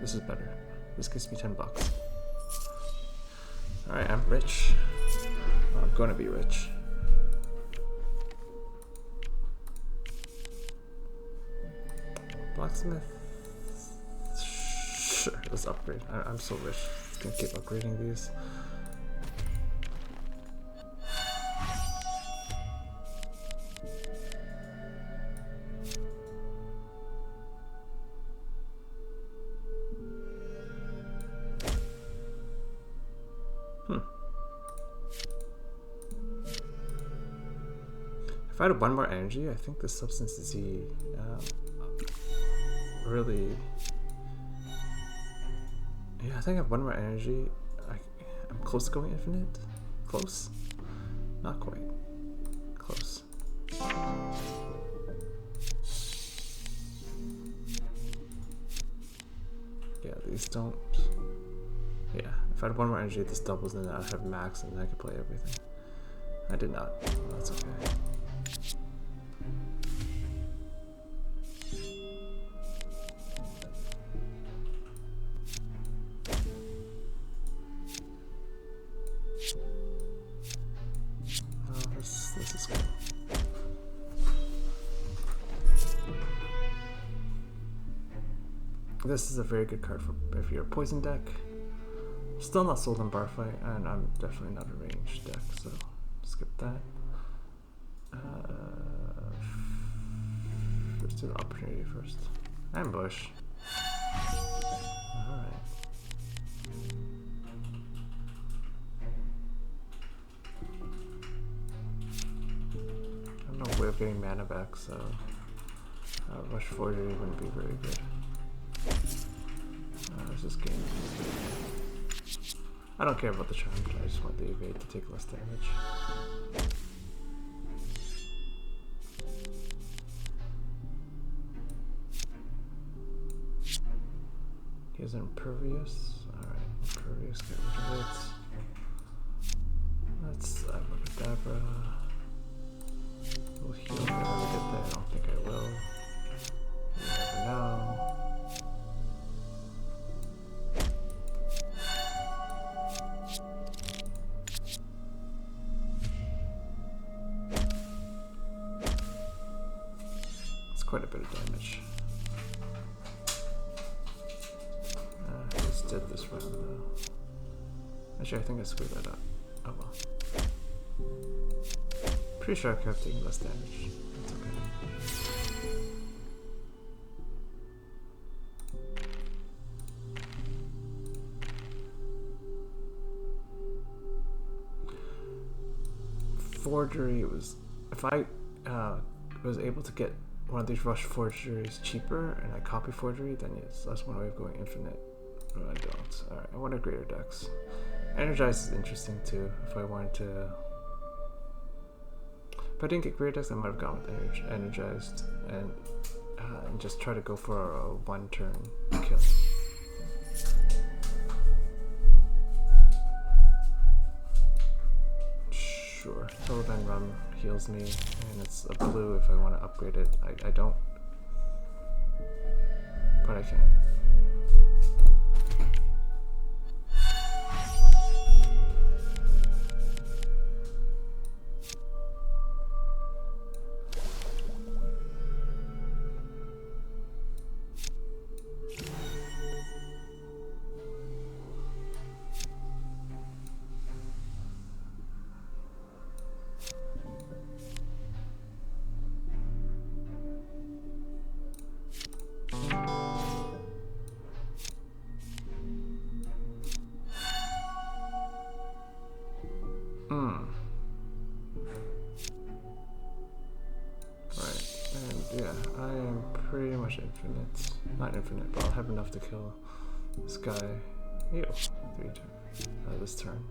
this is better. This gives me $10. All right, I'm rich. Well, I'm gonna be rich. Blacksmith. Sure, let's upgrade. I'm so rich. Just gonna keep upgrading these. If I had 1 more energy, I think the Substance Z really, yeah, I think I have 1 more energy. I'm close to going infinite. Close, not quite. Close. Yeah, these don't. Yeah, if I had 1 more energy, this doubles, and then I'd have max, and then I could play everything. I did not. Well, that's okay. This is good. This is a very good card for if you're a poison deck. Still not sold on bar fight, and I'm definitely not a ranged deck, so skip that. Let's do the opportunity first. Ambush. Alright. I have no way of getting mana back, so Rush Forgery wouldn't be very good. Let's just game. I don't care about the charm, I just want the evade to take less damage. He has Impervious. Alright, Impervious, get rid of it. Let's Abracadabra. We'll heal if I ever get there. I don't think I will. You never know. It's quite a bit of damage. I just did this round though. Actually, I think I screwed that up. Oh well. Pretty sure I kept taking less damage. That's okay. Forgery was, if I was able to get one of these rush forgeries cheaper and I copy forgery, then yes, that's one way of going infinite. But I don't. Alright, I want a greater dex. Energize is interesting too. If I wanted to, if I didn't get greater dex, I might have gone with energized and just try to go for a one-turn kill. Sure. Total Van Rum heals me, and it's a blue if I want to upgrade it. I don't, but I can. Infinite. Not infinite, but I'll have enough to kill this guy. Ew. 3 turns. This turn.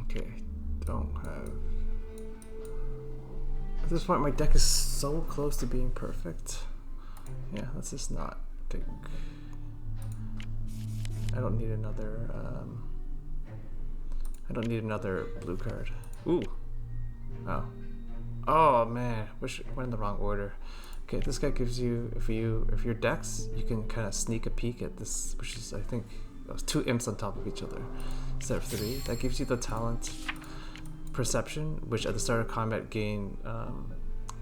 Okay, don't have... At this point my deck is so close to being perfect. Yeah, let's just not take... I don't need another, I don't need another blue card. Ooh. Oh. Oh man, wish it went in the wrong order. Okay, this guy gives you, if you're Dex, you can kind of sneak a peek at this, which is, I think, that was 2 imps on top of each other instead of 3. That gives you the talent Perception, which at the start of combat gain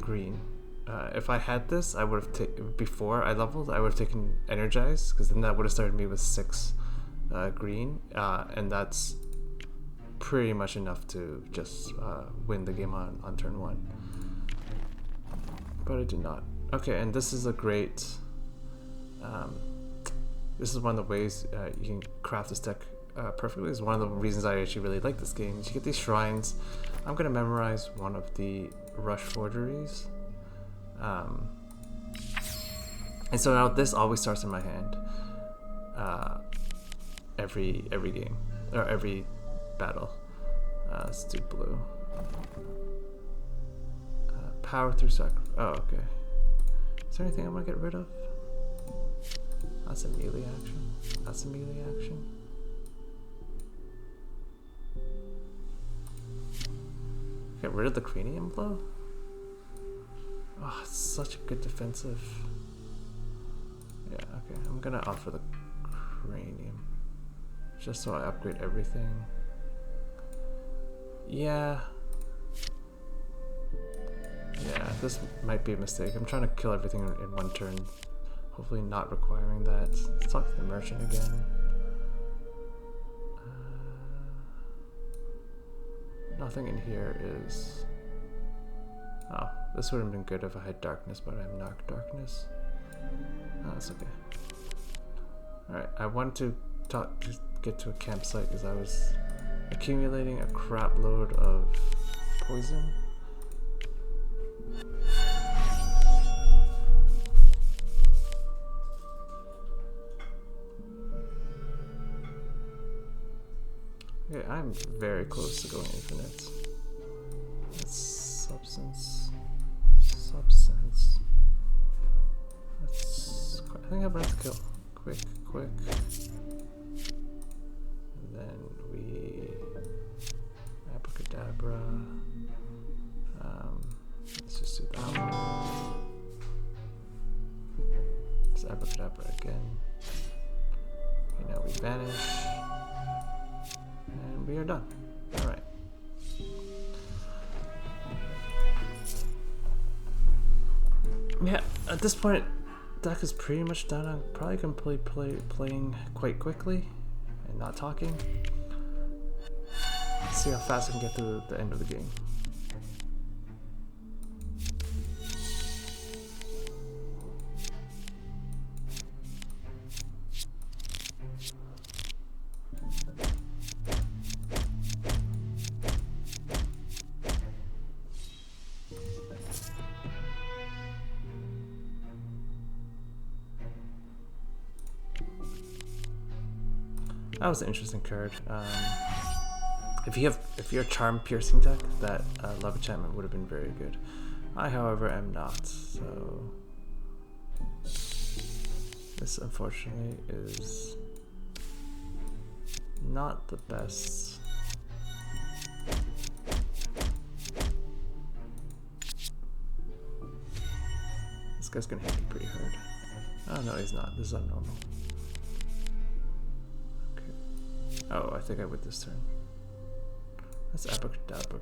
green. If I had this, I would have taken, before I leveled, I would have taken Energize, because then that would have started me with 6 green, and that's pretty much enough to just win the game on turn 1. But I did not. Okay, and this is a great, this is one of the ways you can craft this deck perfectly. It's one of the reasons I actually really like this game. You get these shrines. I'm going to memorize one of the Rush Forgeries. And so now this always starts in my hand every game, or every battle. Let's do blue. Power through sacrifice. Oh, okay. Is there anything I'm gonna get rid of? That's a melee action. That's a melee action. Get rid of the cranium blow? Oh, it's such a good defensive. Yeah, okay. I'm gonna opt for the cranium. Just so I upgrade everything. Yeah. Yeah, this might be a mistake. I'm trying to kill everything in one turn. Hopefully not requiring that. Let's talk to the merchant again. Nothing in here is... Oh, this would have been good if I had darkness, but I have not darkness. Oh, that's okay. Alright, I want to get to a campsite because I was accumulating a crap load of poison. Okay, I'm very close to going infinite. That's substance. Substance. That's... I think I'm about to kill. Quick. And then we... Abracadabra. Let's just do that one. Let's abracadabra again. Okay, now we vanish. And we are done. Alright. Yeah, at this point, deck is pretty much done. I'm probably going to playing quite quickly and not talking. Let's see how fast I can get to the end of the game. That was an interesting card. If you're a charm piercing deck, that love enchantment would have been very good. I, however, am not. So this, unfortunately, is not the best. This guy's gonna hit me pretty hard. Oh no, he's not. This is abnormal. Oh, I think I would this turn. Let's abracadabra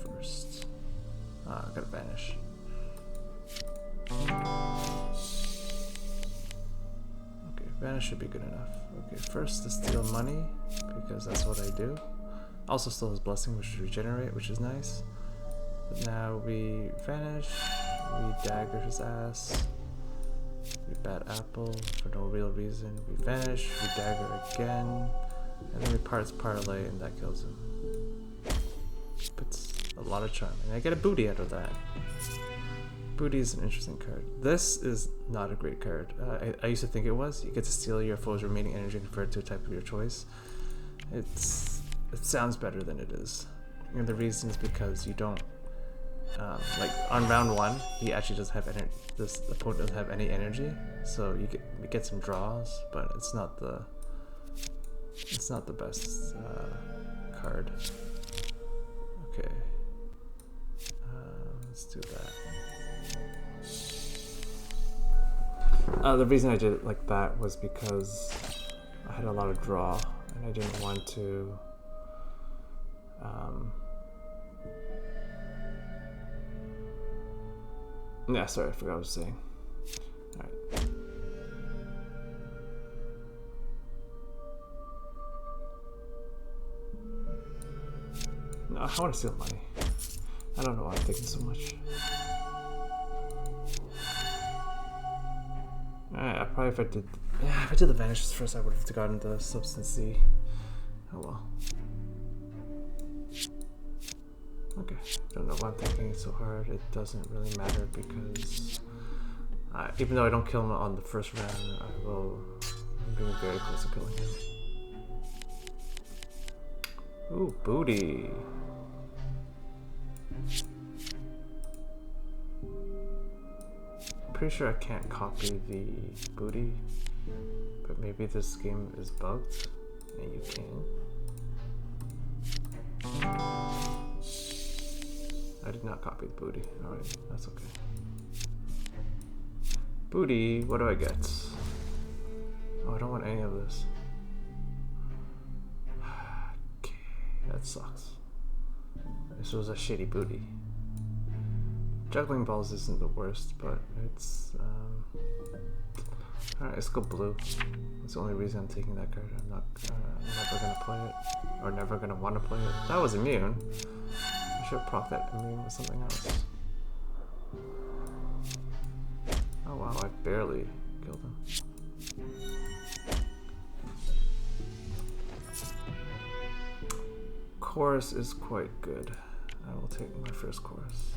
first. Ah, I gotta vanish. Okay, vanish should be good enough. Okay, first to steal money, because that's what I do. Also stole his blessing, which is regenerate, which is nice. But now we vanish, we dagger his ass, we bat apple for no real reason, we vanish, we dagger again. And then we parlay and that kills him. Puts a lot of charm. And I get a booty out of that. Booty is an interesting card. This is not a great card. I used to think it was. You get to steal your foe's remaining energy and convert it to a type of your choice. It sounds better than it is. And the reason is because you don't... like on round 1, he actually doesn't have energy. This opponent doesn't have any energy. So you get some draws, but it's not the... It's not the best card. Okay. Let's do that. The reason I did it like that was because I had a lot of draw and I didn't want to yeah, sorry, I forgot what I was saying. Alright. No, I want to steal money. I don't know why I'm thinking so much. Alright, I probably if I did the vanishes first, I would have gotten the substance C. Oh well. Okay, don't know why I'm thinking so hard. It doesn't really matter because even though I don't kill him on the first round, I'm getting very close to killing him. Ooh, booty. Pretty sure I can't copy the booty, but maybe this game is bugged and you can. I did not copy the booty. Alright, that's okay. Booty, what do I get? Oh, I don't want any of this. Okay, that sucks. This was a shitty booty. Juggling balls isn't the worst, but it's Alright, let's go blue. That's the only reason I'm taking that card. I'm not never gonna play it. Or never gonna want to play it. That was immune. I should have proc that immune with something else. Oh wow, I barely killed him. Chorus is quite good. I will take my first chorus.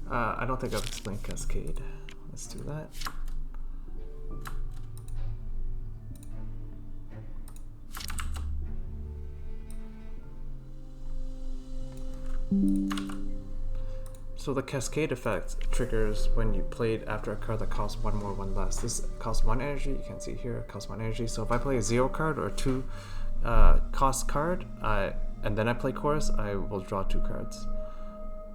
I don't think I've explained Cascade. Let's do that. So the Cascade effect triggers when you played after a card that costs 1 more, 1 less. This costs 1 energy. You can't see here. It costs 1 energy. So if I play a 0 card or a 2 cost card, and then I play Chorus, I will draw 2 cards.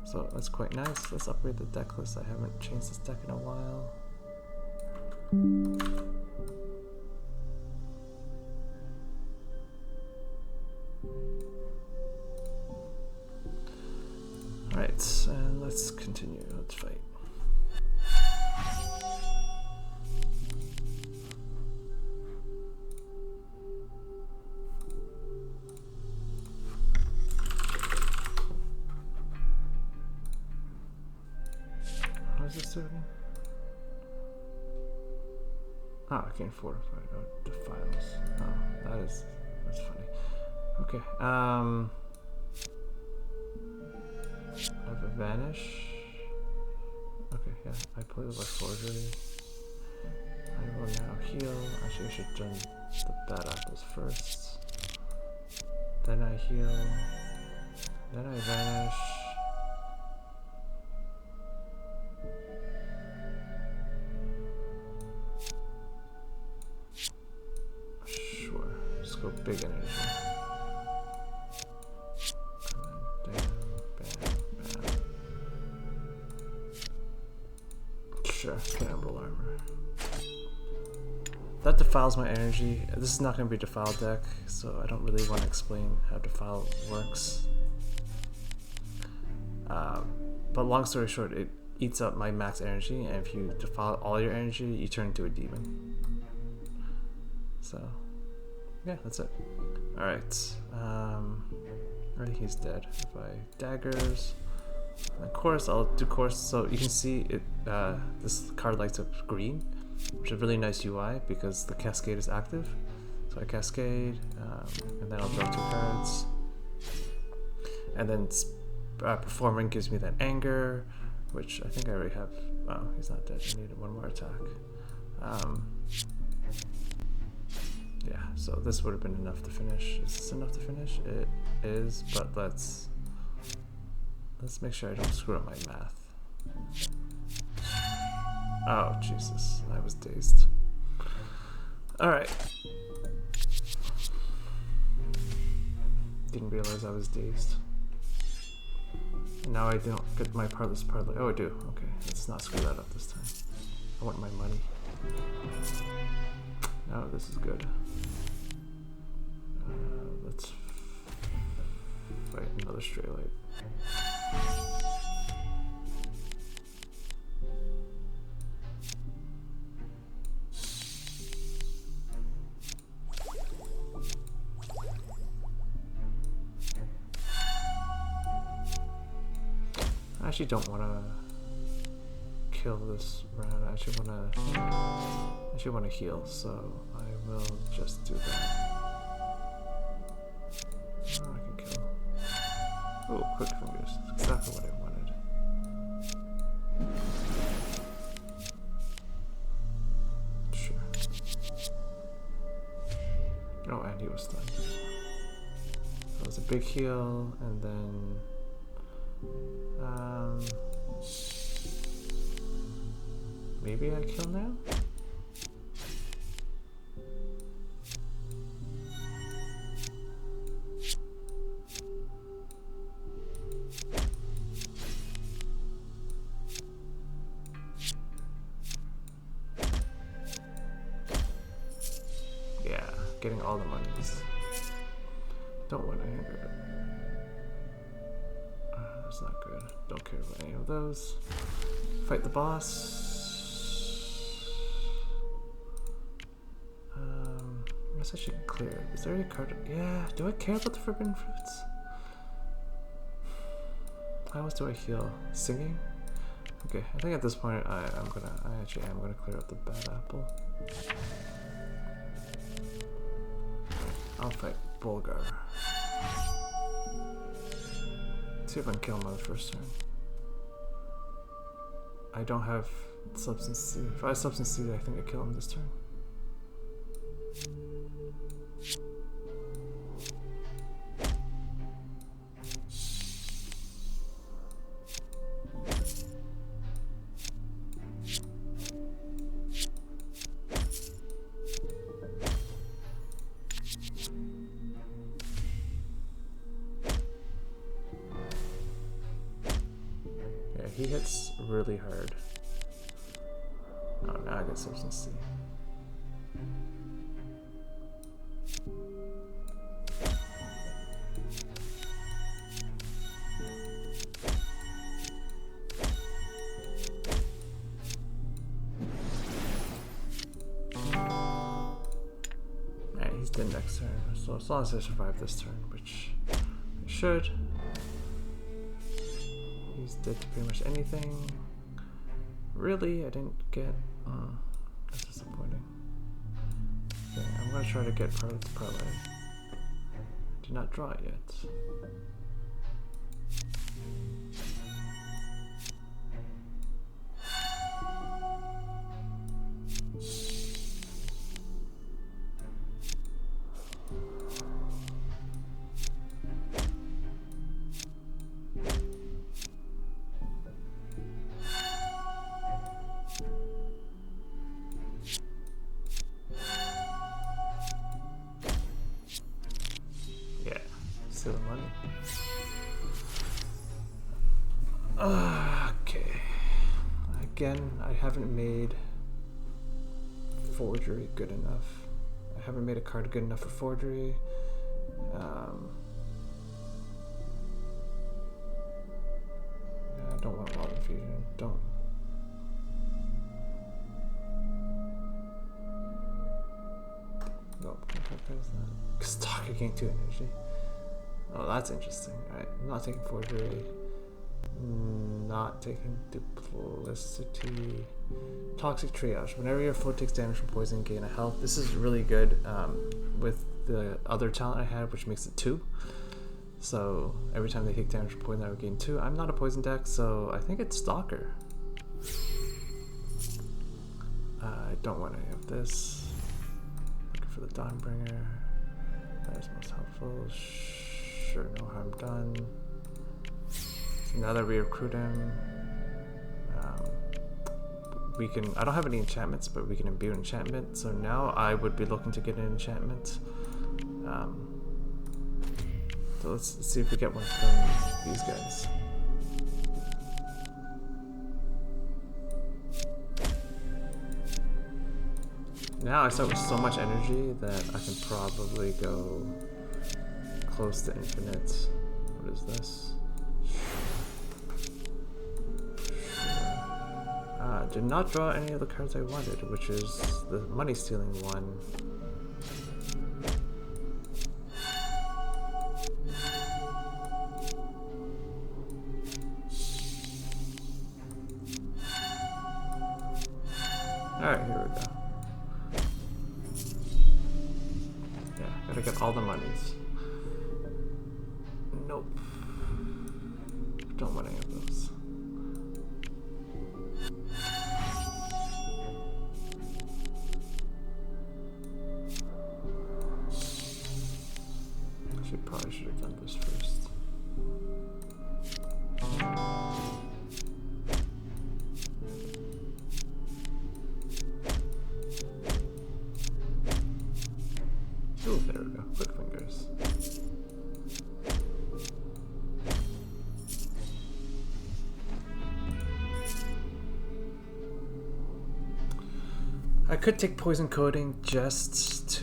So that's quite nice. Let's upgrade the deck list. I haven't changed this deck in a while. Alright, and let's continue. Let's fight. What is this doing? Oh, I can't fortify the files. Oh, that's funny. Okay, I have a vanish. Okay, yeah, I play with my forgery. I will now heal. Actually, I should turn the bad apples first. Then I heal. Then I vanish. Sure, just go big energy. Cannibal armor. That defiles my energy. This is not going to be a defile deck, so I don't really want to explain how defile works. But long story short, it eats up my max energy, and if you defile all your energy, you turn into a demon. So, yeah, that's it. Alright. I think he's dead. If I daggers. Of course, I'll do course, so you can see it. This card lights up green, which is a really nice UI because the Cascade is active. So I Cascade, and then I'll draw 2 cards. And then Performing gives me that Anger, which I think I already have. Oh, he's not dead. I need 1 more attack. Yeah, so this would have been enough to finish. Is this enough to finish? It is, but let's make sure I don't screw up my math. Oh, Jesus. I was dazed. Alright. Didn't realize I was dazed. And now I don't get my partless parlay. Oh, I do. Okay, let's not screw that up this time. I want my money. No, this is good. Let's fight another straight light. I actually don't want to kill this round. I actually want to heal, so I will just do that. Oh, I can kill. Oh, quick fingers. That's exactly what I wanted. Sure. Oh, and he was stunned. That was a big heal, and then maybe I kill now? Yeah, getting all the monies. Don't want to anger it. That's not good. Don't care about any of those. Fight the boss. guess I should clear it. Is there any card? Yeah, do I care about the forbidden fruits? How else do I heal? Singing? Okay, I think at this point I actually am gonna clear up the bad apple. I'll fight Bulgar. See if I can kill him on the first turn. I don't have Substance C. If I have Substance C, I think I kill him this turn. He hits really hard. Oh, now I get Substance C. He's dead next turn. So as long as I survive this turn, which I should. He's dead to pretty much anything. Really? I didn't get... that's disappointing. Okay, I'm gonna try to get part of the parlay. Did not draw it yet. The money. Okay. Again, I haven't made forgery good enough. I haven't made a card good enough for forgery. Yeah, I don't want Wild Infusion. Don't. Nope. What card is that? Stalker gain 2 energy. Oh, that's interesting. Alright, I'm not taking forgery. Not taking duplicity. Toxic triage. Whenever your foe takes damage from poison, gain a health. This is really good with the other talent I had, which makes it 2. So every time they take damage from poison, I would gain 2. I'm not a poison deck, so I think it's Stalker. I don't want any of this. Looking for the Dawnbringer. That is most helpful. Sure, no harm done. So now that we recruit him, we can. I don't have any enchantments, but we can imbue enchantment. So now I would be looking to get an enchantment. So let's see if we get one from these guys. Now I start with so much energy that I can probably go close to infinite. What is this? Did not draw any of the cards I wanted, which is the money stealing one. Alright, here we go. Yeah, gotta get all the monies. Nope. Don't want any of those. Probably should have done this first. Oh, there we go. Quick fingers. I could take poison coating just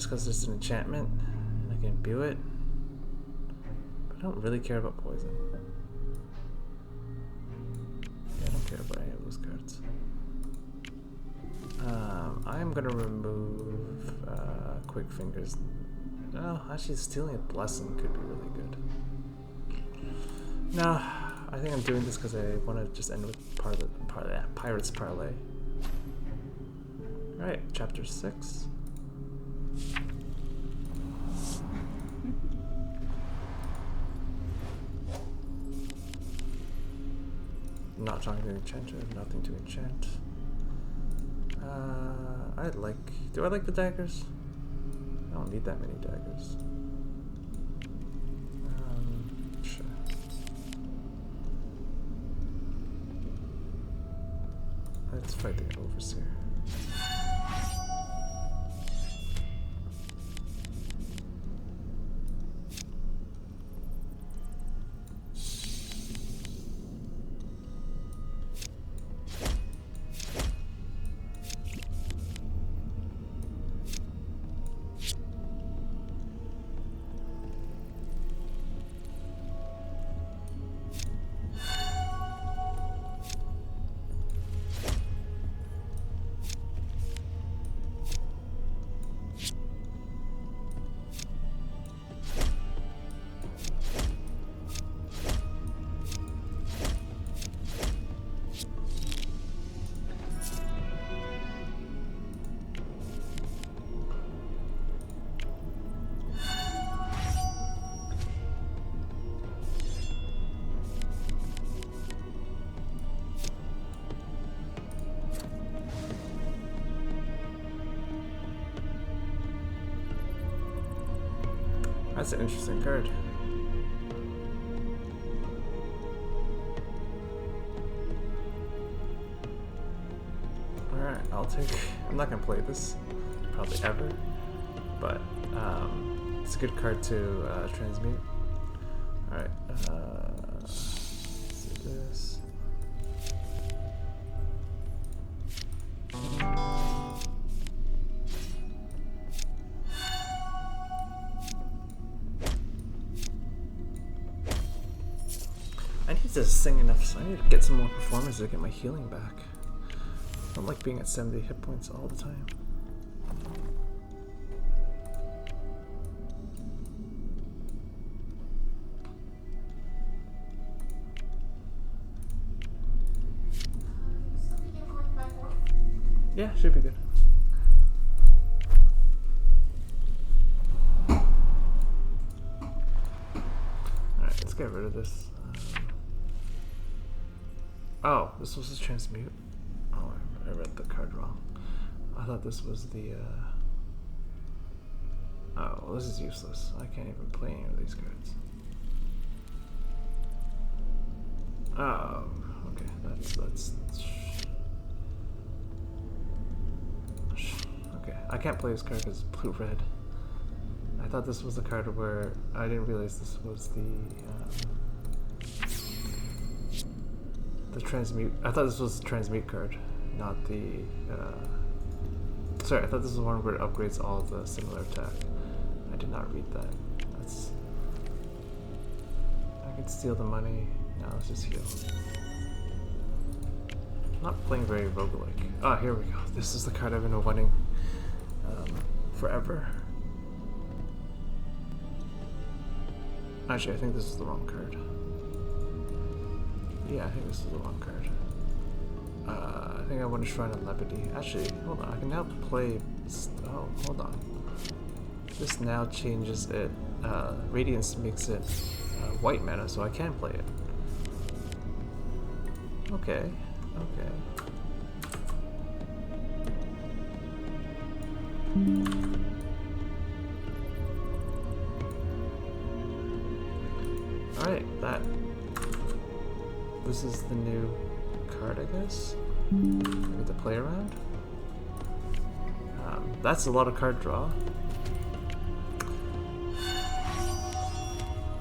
because it's an enchantment and I can imbue it, but I don't really care about poison. Yeah, I don't care about any of those cards. I'm gonna remove Quick Fingers. No, actually stealing a blessing could be really good. No, I think I'm doing this because I want to just end with Pirate's Parlay. Alright, chapter 6. Not trying to enchant, I have nothing to enchant. Do I like the daggers? I don't need that many daggers. Sure. Let's fight the Overseer. That's an interesting card. Alright, I'm not gonna play this probably ever, but it's a good card to transmute. Alright, let's do this. I need to sing enough, so I need to get some more performance to get my healing back. I don't like being at 70 hit points all the time. Yeah, should be good. Alright, let's get rid of this. Oh, this was a transmute. Oh, I read the card wrong. I thought this was the. Oh, well, this is useless. I can't even play any of these cards. Oh, okay. That's. Okay, I can't play this card because it's blue-red. I thought this was the card where I didn't realize this was the transmute. I thought this was the transmute card, not the. Sorry, I thought this was the one where it upgrades all the similar attack. I did not read that. That's. I can steal the money. Now let's just heal. I'm not playing very roguelike. Ah, here we go. This is the card I've been wanting forever. Actually, I think this is the wrong card. Yeah, I think this is the wrong card. I think I want to Shrine of Levity. Actually, hold on. I can now play. Oh, hold on. This now changes it. Radiance makes it white mana, so I can play it. Okay. Okay. Alright, this is the new card, I guess. I get to play around. That's a lot of card draw.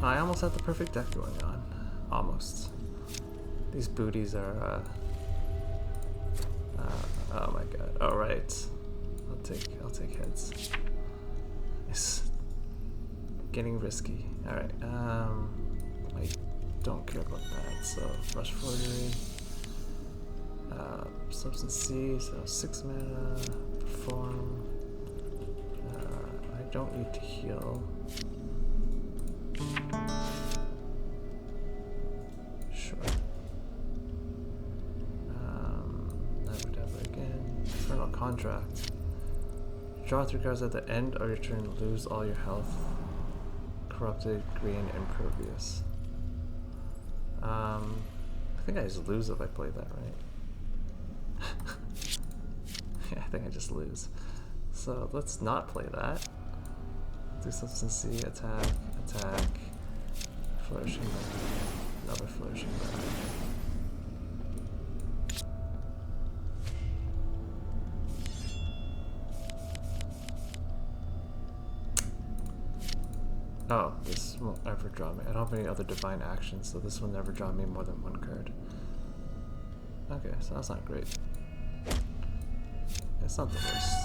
I almost have the perfect deck going on. Almost. These booties are, oh my god. Alright. I'll take heads. It's getting risky. Alright, I don't care about that, so rush forgery. Substance C, so 6 mana, perform. I don't need to heal. Sure. Never again. Infernal Contract. Draw 3 cards at the end of your turn, lose all your health. Corrupted, green, impervious. I think I just lose if I play that, right? Yeah, I think I just lose. So let's not play that. Do Substance C, attack, attack, Flourishing Blade, another Flourishing Blade. Oh, this won't ever draw me. I don't have any other divine actions, so this will never draw me more than 1 card. Okay, so that's not great. It's not the worst.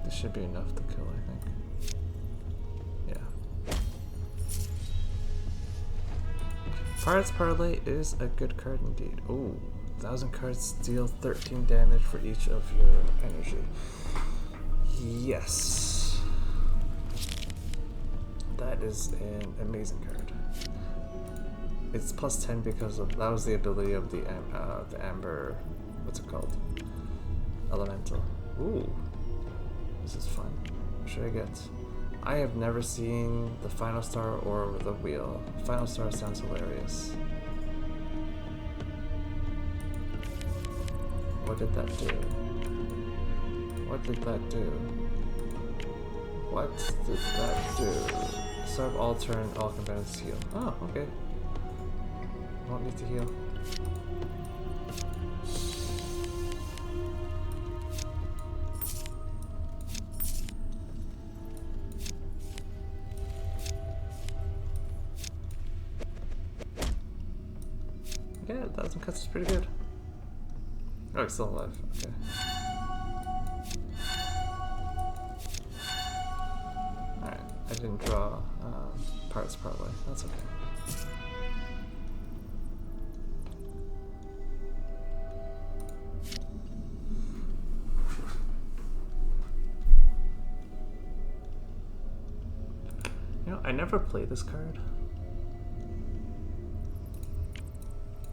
This should be enough to kill, I think. Yeah. Pirate's Parlay is a good card indeed. Ooh, 1,000 cards deal 13 damage for each of your energy. Yes. That is an amazing card. It's plus 10 because of, that was the ability of the Amber, what's it called? Elemental. Ooh, this is fun. What should I get? I have never seen the Final Star or the Wheel. Final Star sounds hilarious. What did that do? What did that do? What did that do? Serve all turn, all combatants heal. Oh, okay. Won't need to heal. Yeah, 1,000 cuts is pretty good. Oh, he's still alive. Okay. Alright, I didn't draw Pirate's Parlay. That's okay. You know, I never played this card.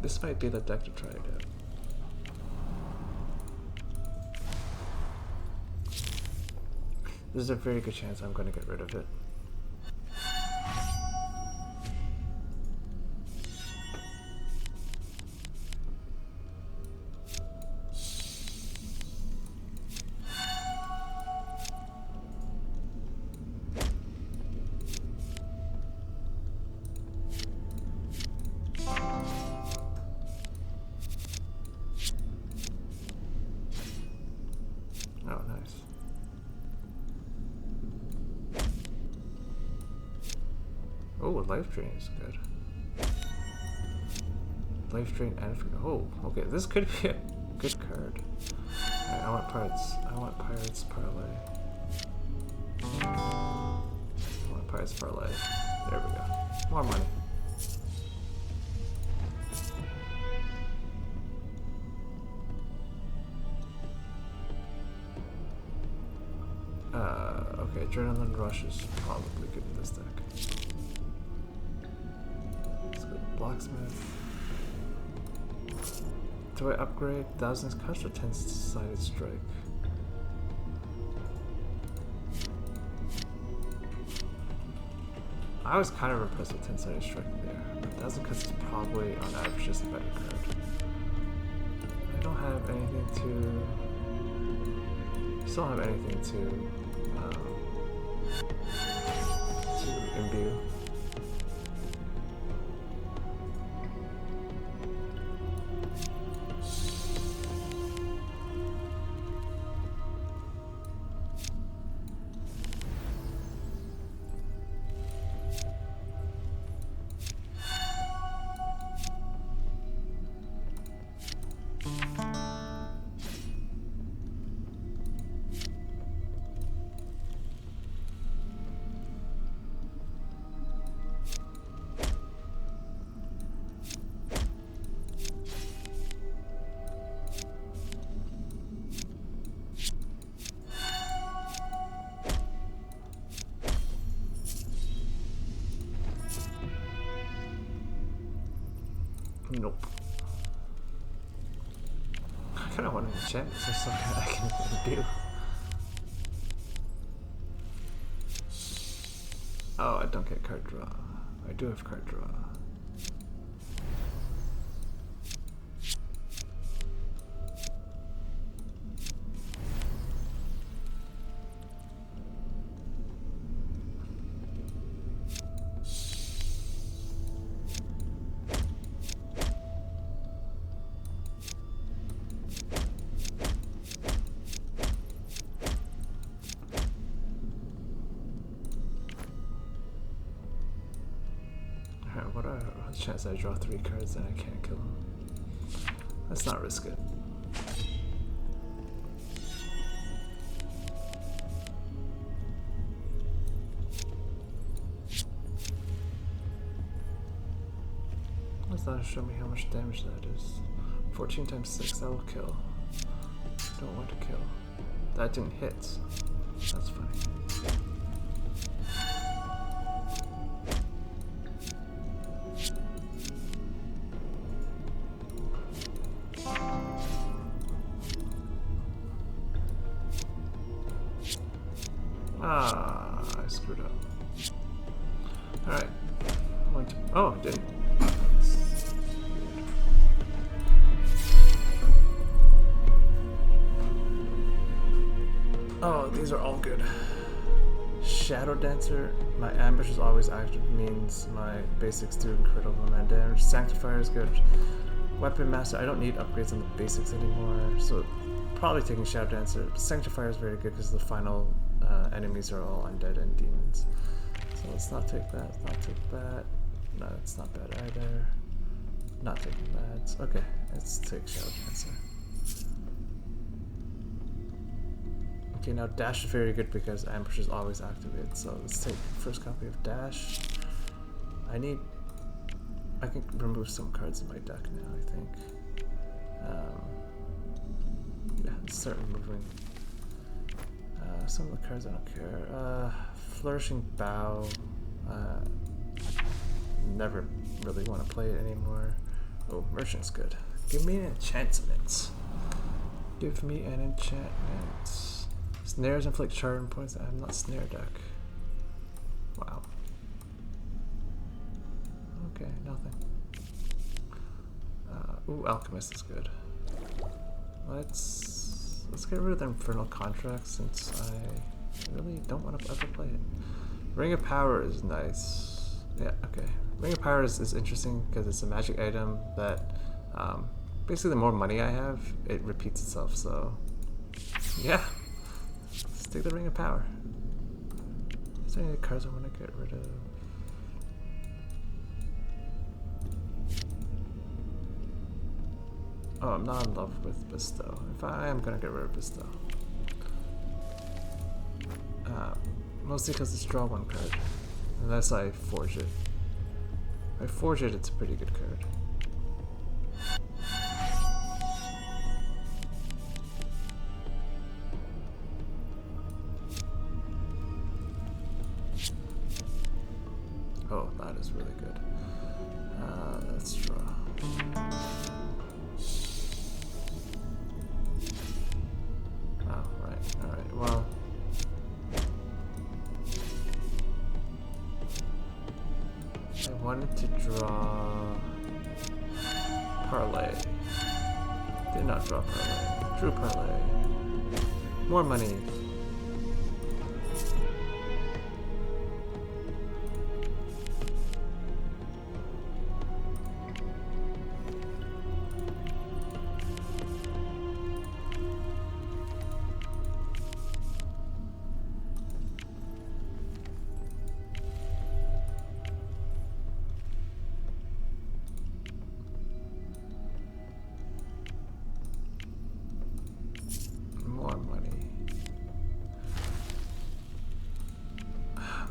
This might be the deck to try it out. There's a very good chance I'm going to get rid of it. Oh, nice. Oh, Life Drain is good. Life Drain and oh, okay. This could be a good card. Alright, I want Pirate's Parlay. I want Pirate's Parlay. There we go. More money. Okay, Adrenaline Rush is probably good in this deck. Let's go to Blacksmith. Do I upgrade 1,000 cuts or 10-sided strike? I was kind of impressed with 10-sided strike there. 1,000 cuts is probably on average just a better card. I don't have anything to... Still don't have anything to imbue. enchantments or something I can do. Oh, I don't get card draw. I do have card draw. What are the chances I draw 3 cards and I can't kill him? Let's not risk it. Let's not show me how much damage that is. 14 times 6, that will kill. Don't want to kill. That didn't hit. That's funny. Ah, I screwed up. Alright. Oh, it didn't. Oh, these are all good. Shadow Dancer, my ambush is always active, means my basics do critical man damage. Sanctifier is good. Weapon Master, I don't need upgrades on the basics anymore, so probably taking Shadow Dancer. Sanctifier is very good because the final enemies are all undead and demons. So let's not take that, let's not take that. No, it's not bad either. Not taking that. Okay, let's take Shadow Dancer. Okay, now Dash is very good because Ambush is always activated. So let's take the first copy of Dash. I can remove some cards in my deck now, I think. Yeah, let's start removing some of the cards I don't care. Flourishing Bow. Never really want to play it anymore. Oh, Merchant's good. Give me an enchantment. Give me an enchantment. Snares inflict charm points. I'm not snare deck. Wow. Okay, nothing. Ooh, Alchemist is good. Let's get rid of the Infernal Contract since I really don't want to ever play it. Ring of Power is nice. Yeah, okay. Ring of Power is interesting because it's a magic item that basically the more money I have, it repeats itself. So yeah, let's take the Ring of Power. Is there any cards I want to get rid of? Oh, I'm not in love with Bestow. If I am gonna get rid of Bestow. Mostly because it's draw 1 card. Unless I forge it. If I forge it, it's a pretty good card. Oh, that is really good. Let's draw. Oh, right. Alright, well. I wanted to draw Parlay. Did not draw Parlay. Drew Parlay. More money.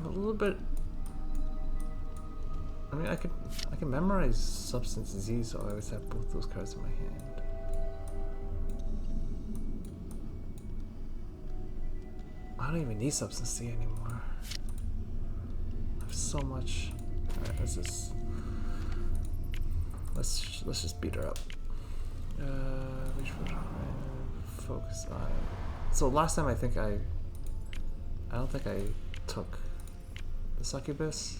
A little bit. I mean, I can memorize Substance Z, so I always have both those cards in my hand. I don't even need Substance Z anymore. I have so much. All right, let's just beat her up. Reach for focus on. So last time I don't think I took the succubus,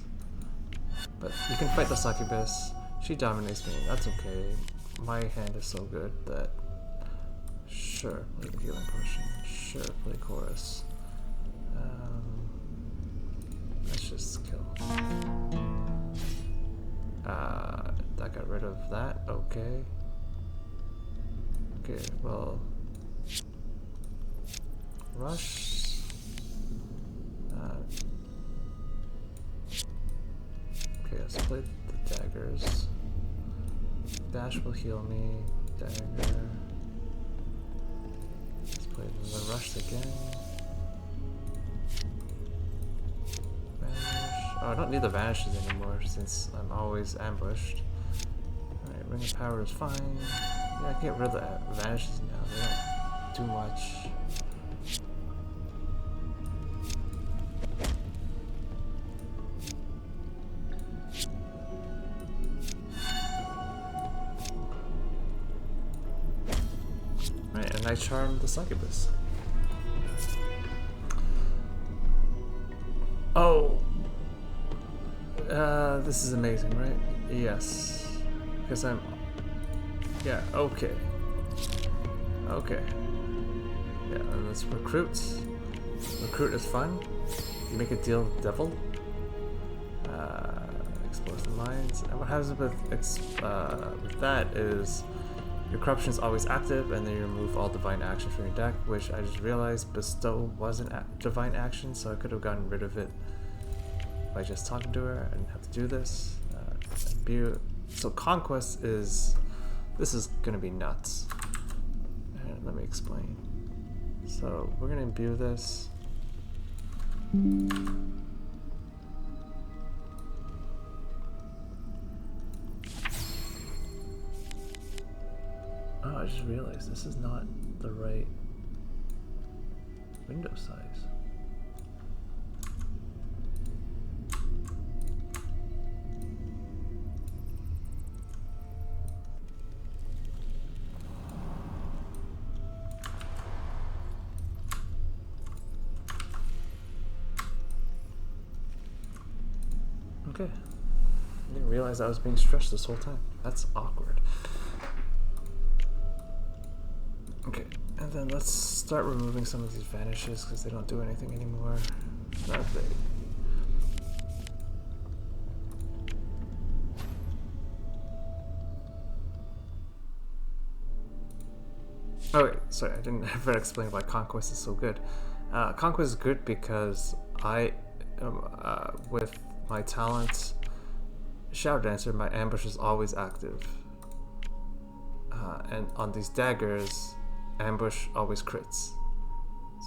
but you can fight the succubus. She dominates me. That's okay. My hand is so good that sure, play the healing potion. Sure, play chorus. Let's just kill. That got rid of that. Okay. Okay, well, rush. Okay, let's play the daggers. Dash will heal me. Dagger. Let's play the rush again. Vanish. Oh, I don't need the vanishes anymore since I'm always ambushed. Alright, ring of power is fine. Yeah, I can get rid of the vanishes now. They don't do much. Right, and I charm the succubus. Oh! This is amazing, right? Yes. Because I'm... Yeah, okay. Okay. Yeah, and let's recruit. Recruit is fun. You make a deal with the devil. Explores the mines. And what happens with that is your corruption is always active, and then you remove all divine action from your deck, which I just realized bestow wasn't divine action, so I could have gotten rid of it by just talking to her. I didn't have to do this. So conquest is, this is gonna be nuts. And let me explain. So we're gonna imbue this. Oh, I just realized this is not the right window size. Okay. I didn't realize I was being stretched this whole time. That's awkward. Okay, and then let's start removing some of these vanishes because they don't do anything anymore. Not big. Oh wait, sorry, I didn't ever explain why Conquest is so good. Conquest is good because I, with my talent, Shadow Dancer, my ambush is always active. And on these daggers, ambush always crits.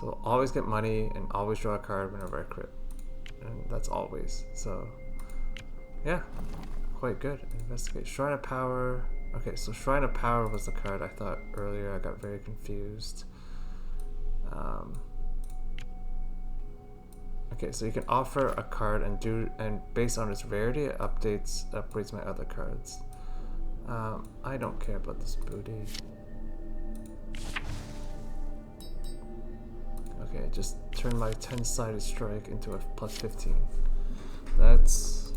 So always get money and always draw a card whenever I crit. And that's always. So, yeah, quite good. Investigate. Shrine of Power. Okay, so Shrine of Power was the card I thought earlier. I got very confused. Okay, so you can offer a card and based on its rarity, it upgrades my other cards. I don't care about this booty. Okay, just turn my 10-sided strike into a plus 15. That's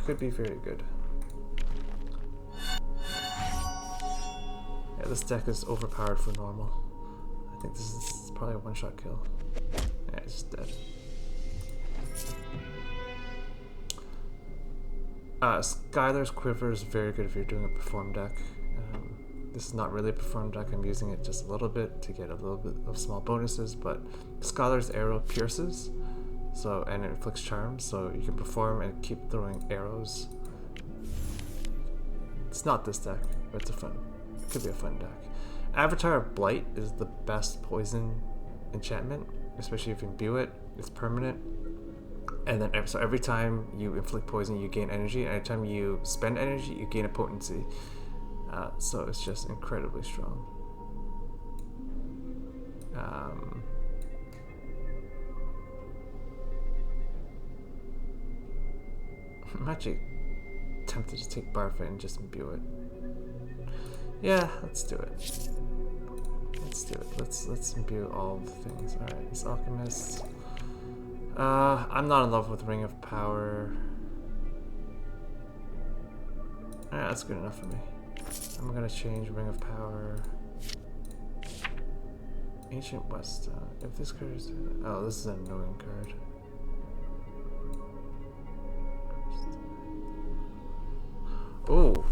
could be very good. Yeah, this deck is overpowered for normal. I think this is probably a one-shot kill. Yeah, it's just dead. Skylar's Quiver is very good if you're doing a perform deck. This is not really a perform deck, I'm using it just a little bit to get a little bit of small bonuses, but Skylar's Arrow pierces, and it inflicts charms, so you can perform and keep throwing arrows. It's not this deck, but it could be a fun deck. Avatar of Blight is the best poison enchantment, especially if you imbue it. It's permanent. And then so every time you inflict poison, you gain energy. And every time you spend energy, you gain a potency. So it's just incredibly strong. I'm actually tempted to take Barfa and just imbue it. Yeah, let's do it. let's do it. Let's imbue all the things. Alright, this alchemist. I'm not in love with Ring of Power. Alright, that's good enough for me. I'm gonna change Ring of Power. Ancient West. If this card is... Oh, this is an annoying card. Oh!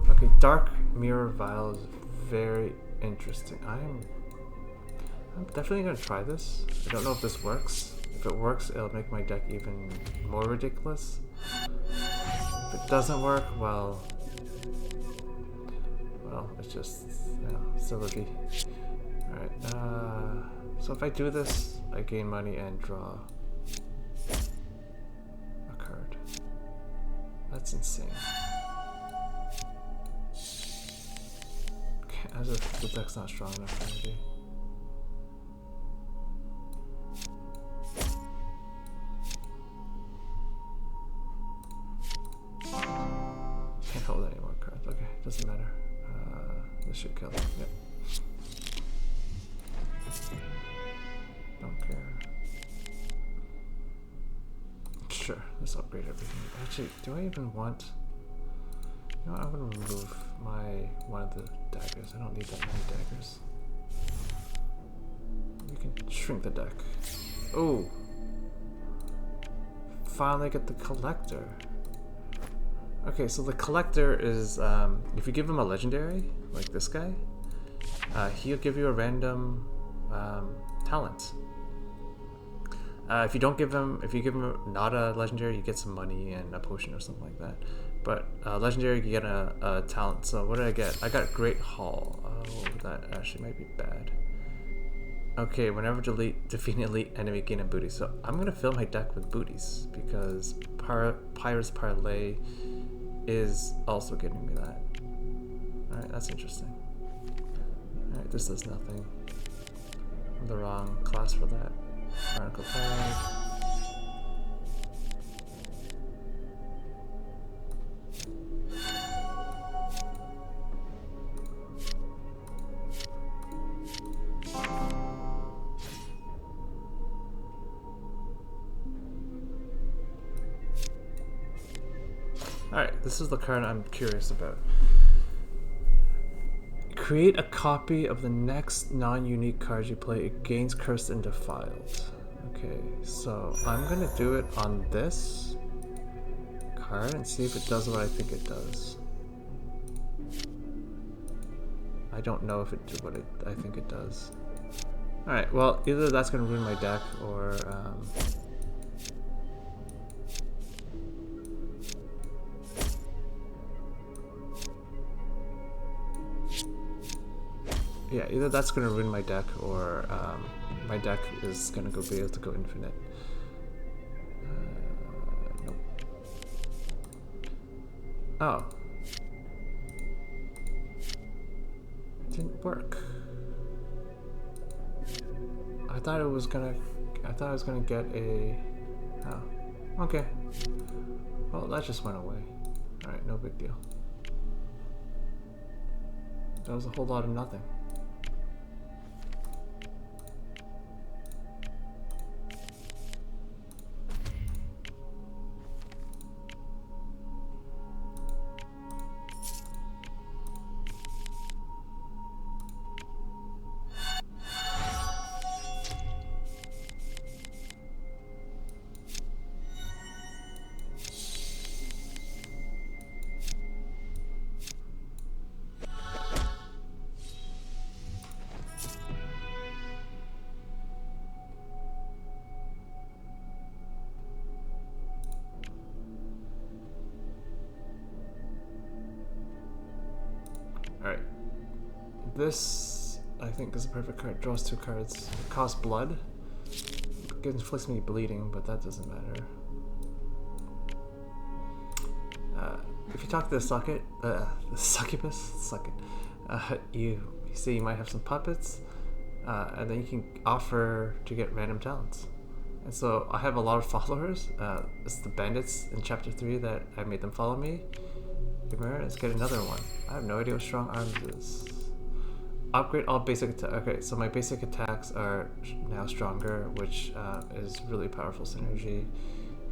Okay, Dark Mirror Vial is very interesting. I'm definitely gonna try this. I don't know if this works. If it works, it'll make my deck even more ridiculous. If it doesn't work, well, it's just, you know, silly. Alright, so if I do this, I gain money and draw a card. That's insane. Okay, as if the deck's not strong enough already. Can't hold any more cards. Okay, doesn't matter. This should kill it. Yep. Don't care. Sure, let's upgrade everything. Actually, do I even want... You know what, I'm gonna remove one of the daggers. I don't need that many daggers. We can shrink the deck. Oh! Finally get the collector. Okay, so the collector is, if you give him a legendary, like this guy, he'll give you a random talent. If you don't give him, if you give him not a legendary, you get some money and a potion or something like that. But legendary, you get a talent. So what did I get? I got Great Hall. Oh, that actually might be bad. Okay, whenever defeat an elite enemy, gain a booty. So I'm gonna fill my deck with booties because Pyrus Parlay is also giving me that. Alright, that's interesting. Alright, this does nothing. I'm the wrong class for that. Barnacle Parade. Alright, this is the card I'm curious about. Create a copy of the next non-unique card you play. It gains Cursed and Defiled. Okay, so I'm gonna do it on this card and see if it does what I think it does. I don't know if it did what I think it does. Alright, well, either that's gonna ruin my deck or yeah, either that's gonna ruin my deck or my deck is gonna be able to go infinite. Nope. Oh. It didn't work. I thought I was gonna get a... Oh. Okay. Well, that just went away. Alright, no big deal. That was a whole lot of nothing. Alright. This, I think, is a perfect card. Draws 2 cards. It costs blood. It inflicts me bleeding, but that doesn't matter. If you talk to the succubus, you say you might have some puppets, and then you can offer to get random talents. And so I have a lot of followers. It's the bandits in chapter 3 that I made them follow me. Let's get another one. I have no idea what strong arms is. upgrade all basic attack. Okay, so my basic attacks are now stronger, which is really powerful synergy.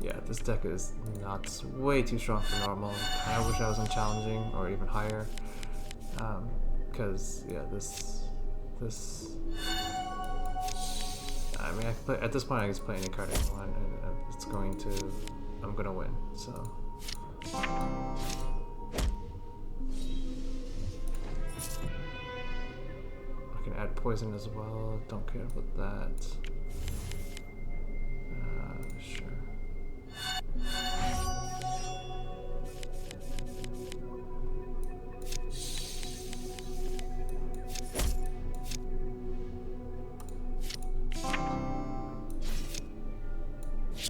Yeah, this deck is nuts. Way too strong for normal. I wish I was in challenging or even higher. Because yeah, this. I mean, I can play, at this point I can just play any card I want, and it's going to. I'm gonna win. So. I can add poison as well. Don't care about that. Sure.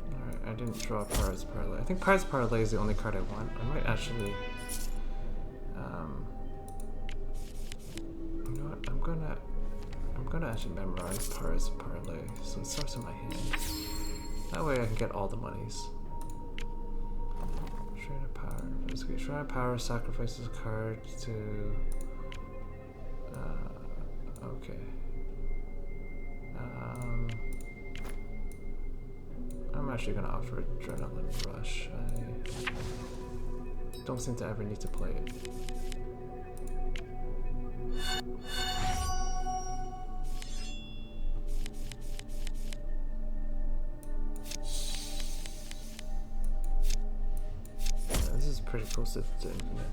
Alright, I didn't draw Pirate's Parlay. I think Pirate's Parlay is the only card I want. I might actually... you know what? I'm gonna actually memorize Pirate's Parlay, so it starts in my hand. That way I can get all the monies. Shrine of Power. Basically, Shrine of Power sacrifices a card to... okay. I'm actually gonna offer Adrenaline Rush. I don't seem to ever need to play it. Yeah, this is pretty close to infinite.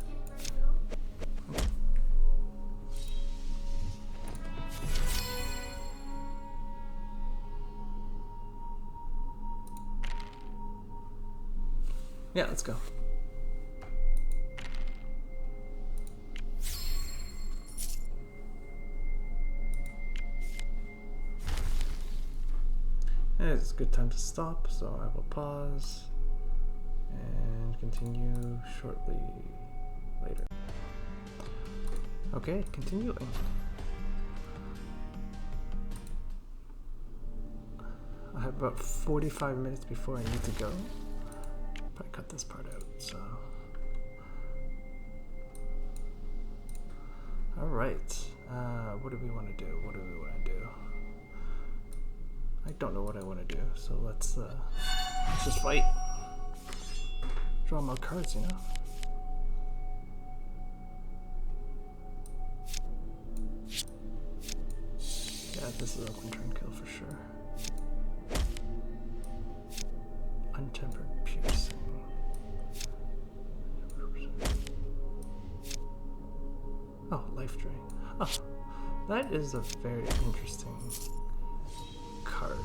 Yeah, let's go. And it's a good time to stop, so I will pause and continue shortly later. Okay, continuing. I have about 45 minutes before I need to go. Probably cut this part out, so. Alright, what do we want to do? What do we want to do? I don't know what I want to do, so let's just fight. Draw more cards, you know? Yeah, this is a one-turn kill for sure. Untempered Piercing. Oh, Life Drain. Oh, that is a very interesting card.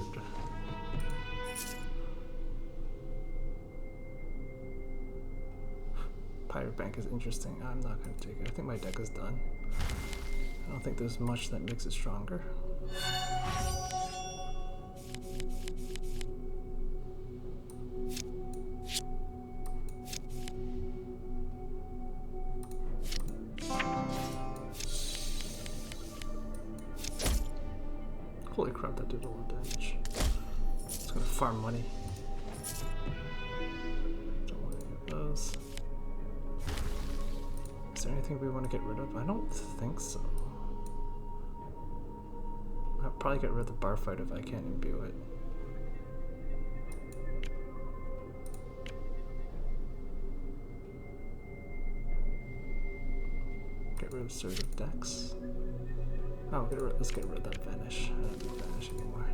Pirate Bank is interesting. I'm not going to take it. I think my deck is done. I don't think there's much that makes it stronger. Holy crap, that did a lot of damage. It's gonna farm money. Don't want any of those. Is there anything we want to get rid of? I don't think so. I'll probably get rid of the bar fight if I can't imbue it. Get rid of Surge of Dex. Oh, let's get rid of that Vanish. I don't need Vanish anymore.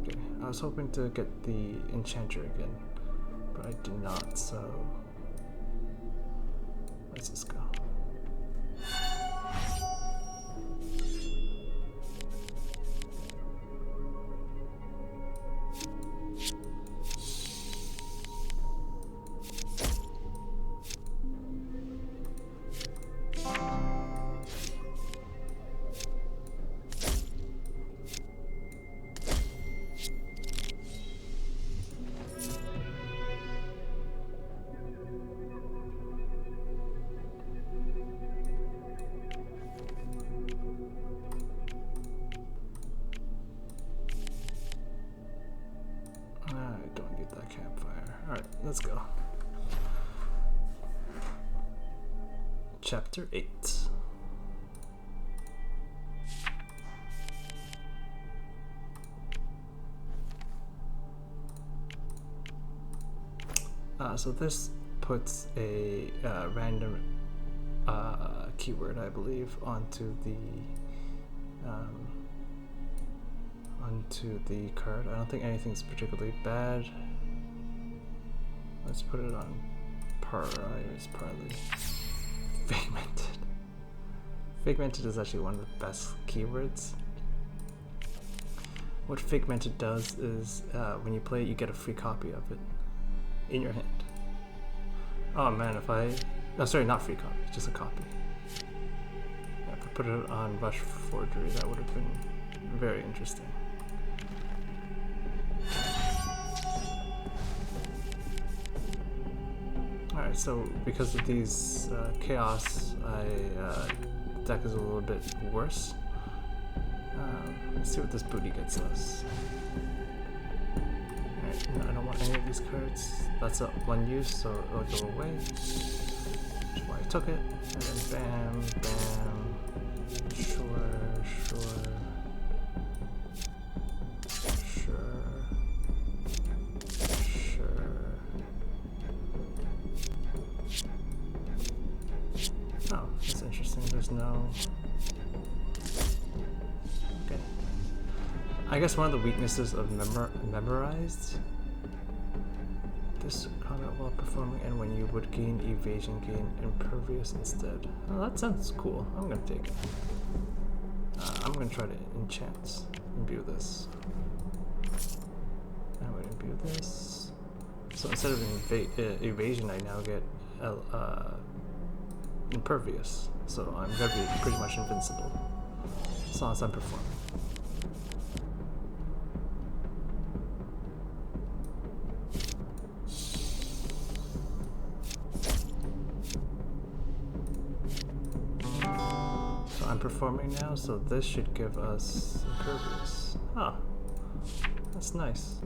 Okay, I was hoping to get the Enchanter again, but I did not, so let's just go. Chapter 8. So this puts a random keyword, I believe, onto the card. I don't think anything's particularly bad. Let's put it on It's partly Figmented. Figmented is actually one of the best keywords. What Figmented does is when you play it, you get a free copy of it in your hand. Oh man, no, sorry, not free copy, just a copy. Yeah, if I put it on Rush Forgery, that would have been very interesting. Alright, so because of these chaos, the deck is a little bit worse. Let's see what this booty gets us. Alright, no, I don't want any of these cards. That's a one use, so it'll go away. That's why I took it. And then bam, bam. Sure, sure. Oh, that's interesting. There's no... Okay. I guess one of the weaknesses of Memorized, this combat while performing, and when you would gain evasion, gain impervious instead. Oh, that sounds cool. I'm gonna take it. I'm gonna try to enchant. Imbue this. I would imbue this. So instead of evasion, I now get impervious. So I'm gonna be pretty much invincible as long as I'm performing. Performing now, so this should give us impervious. Oh, that's nice.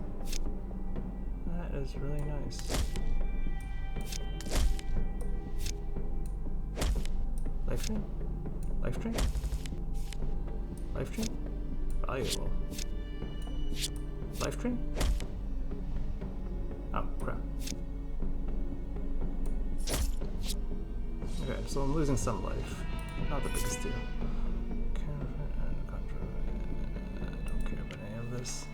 That is really nice. Life drain? Life drain? Life drain? Valuable. Life drain? Oh, crap. Okay, so I'm losing some life. Not the biggest deal. I don't care about any of this.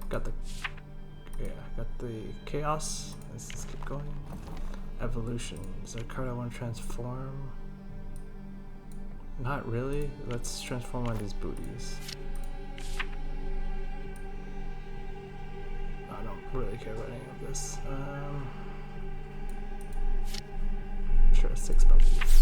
Got the chaos. Let's just keep going. Evolution. Is there a card I want to transform? Not really. Let's transform one of these booties. I don't really care about any of this. Sure, 6 bounties.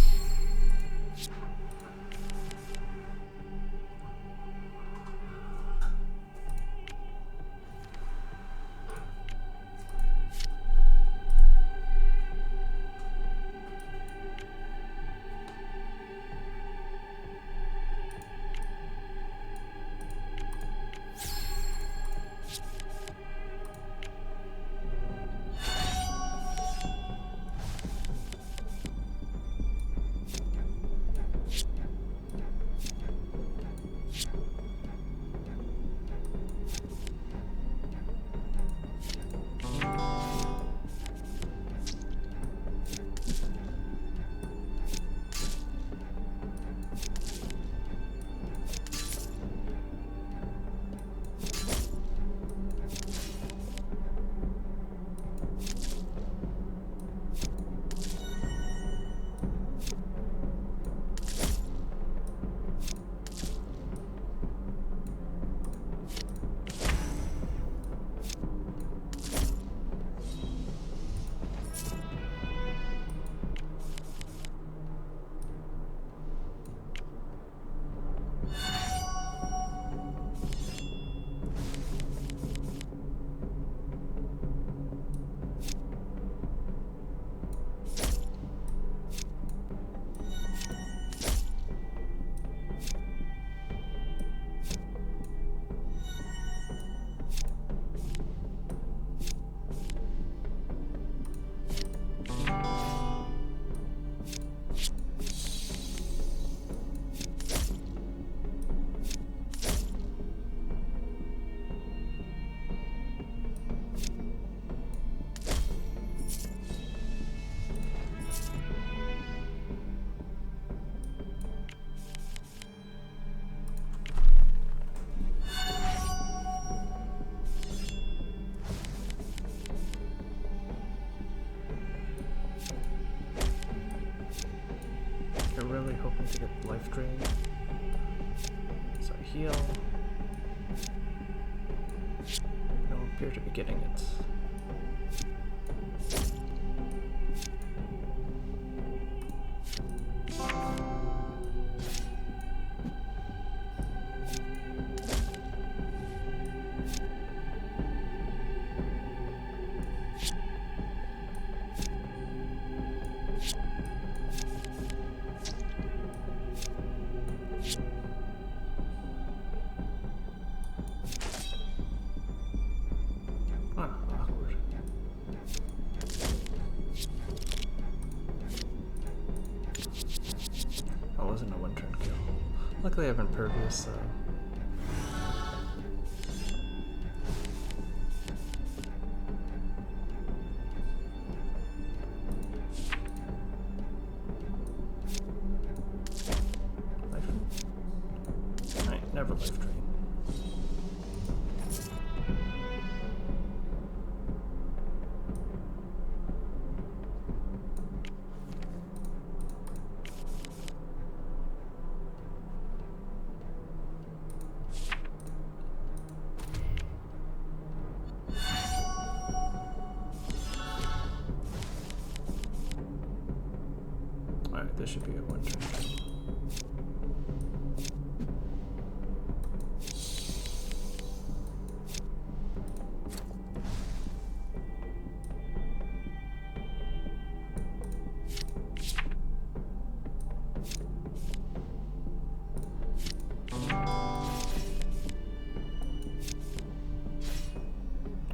really hoping to get life drain. So I heal. I don't appear to be getting it. Wasn't a one-turn kill. Luckily I have impervious, so... Life drain? Alright, never life drain. Alright, this should be a one-turn kill.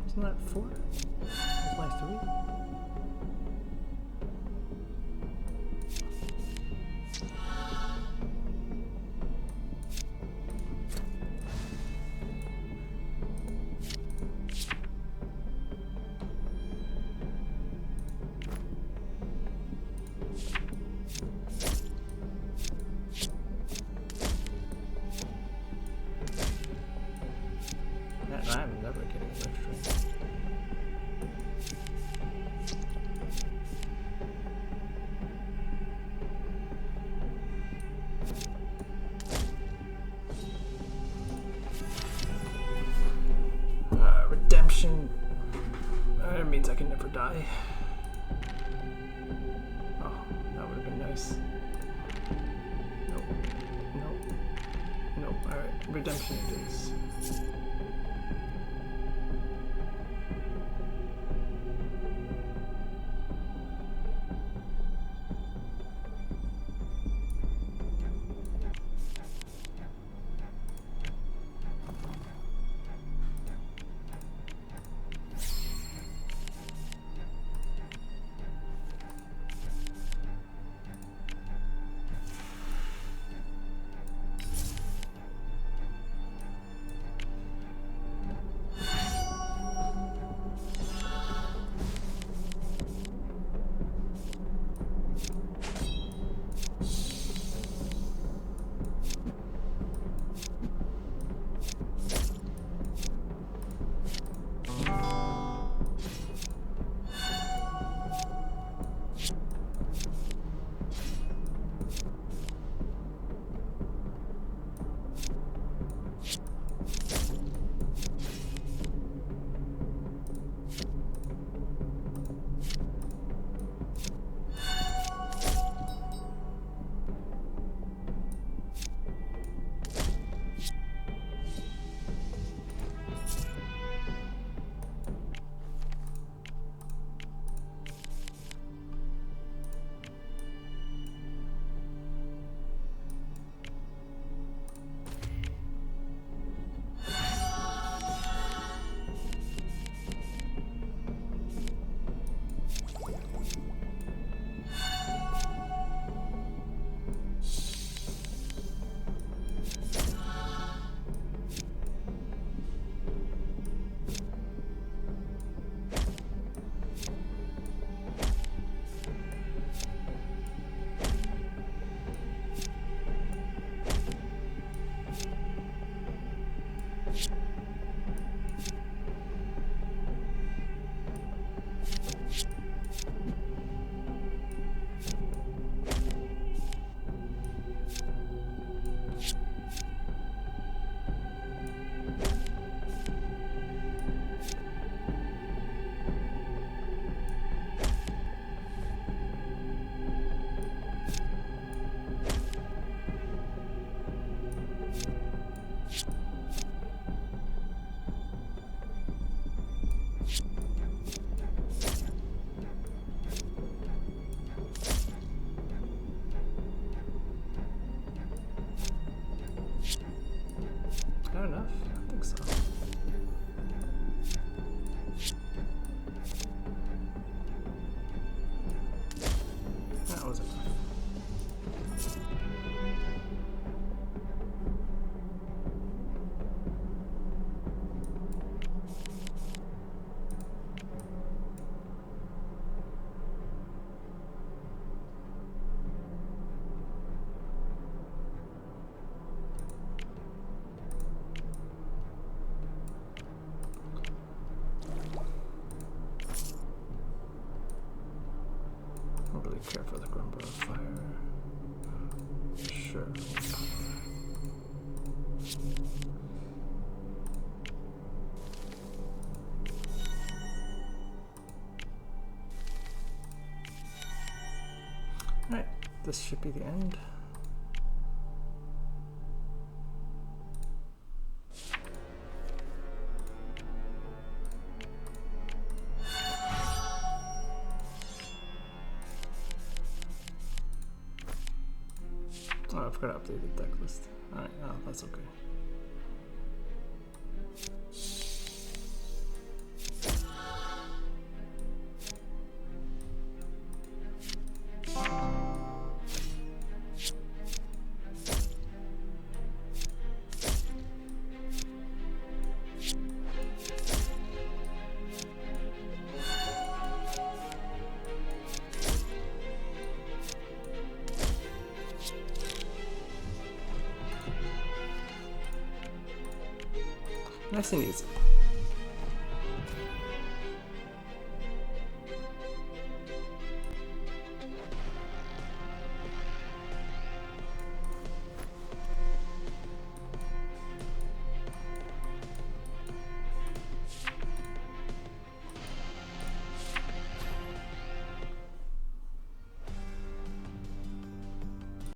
Isn't that 4? That's my 3? I'm never getting life drain. Redemption. That means I can never die. Oh, that would have been nice. Nope. Nope. Nope. Alright, redemption it is. care for the Grumble of Fire. Sure. Alright, this should be the end. Oh, I forgot to update the deck list. Alright, oh, that's okay. Nice and easy.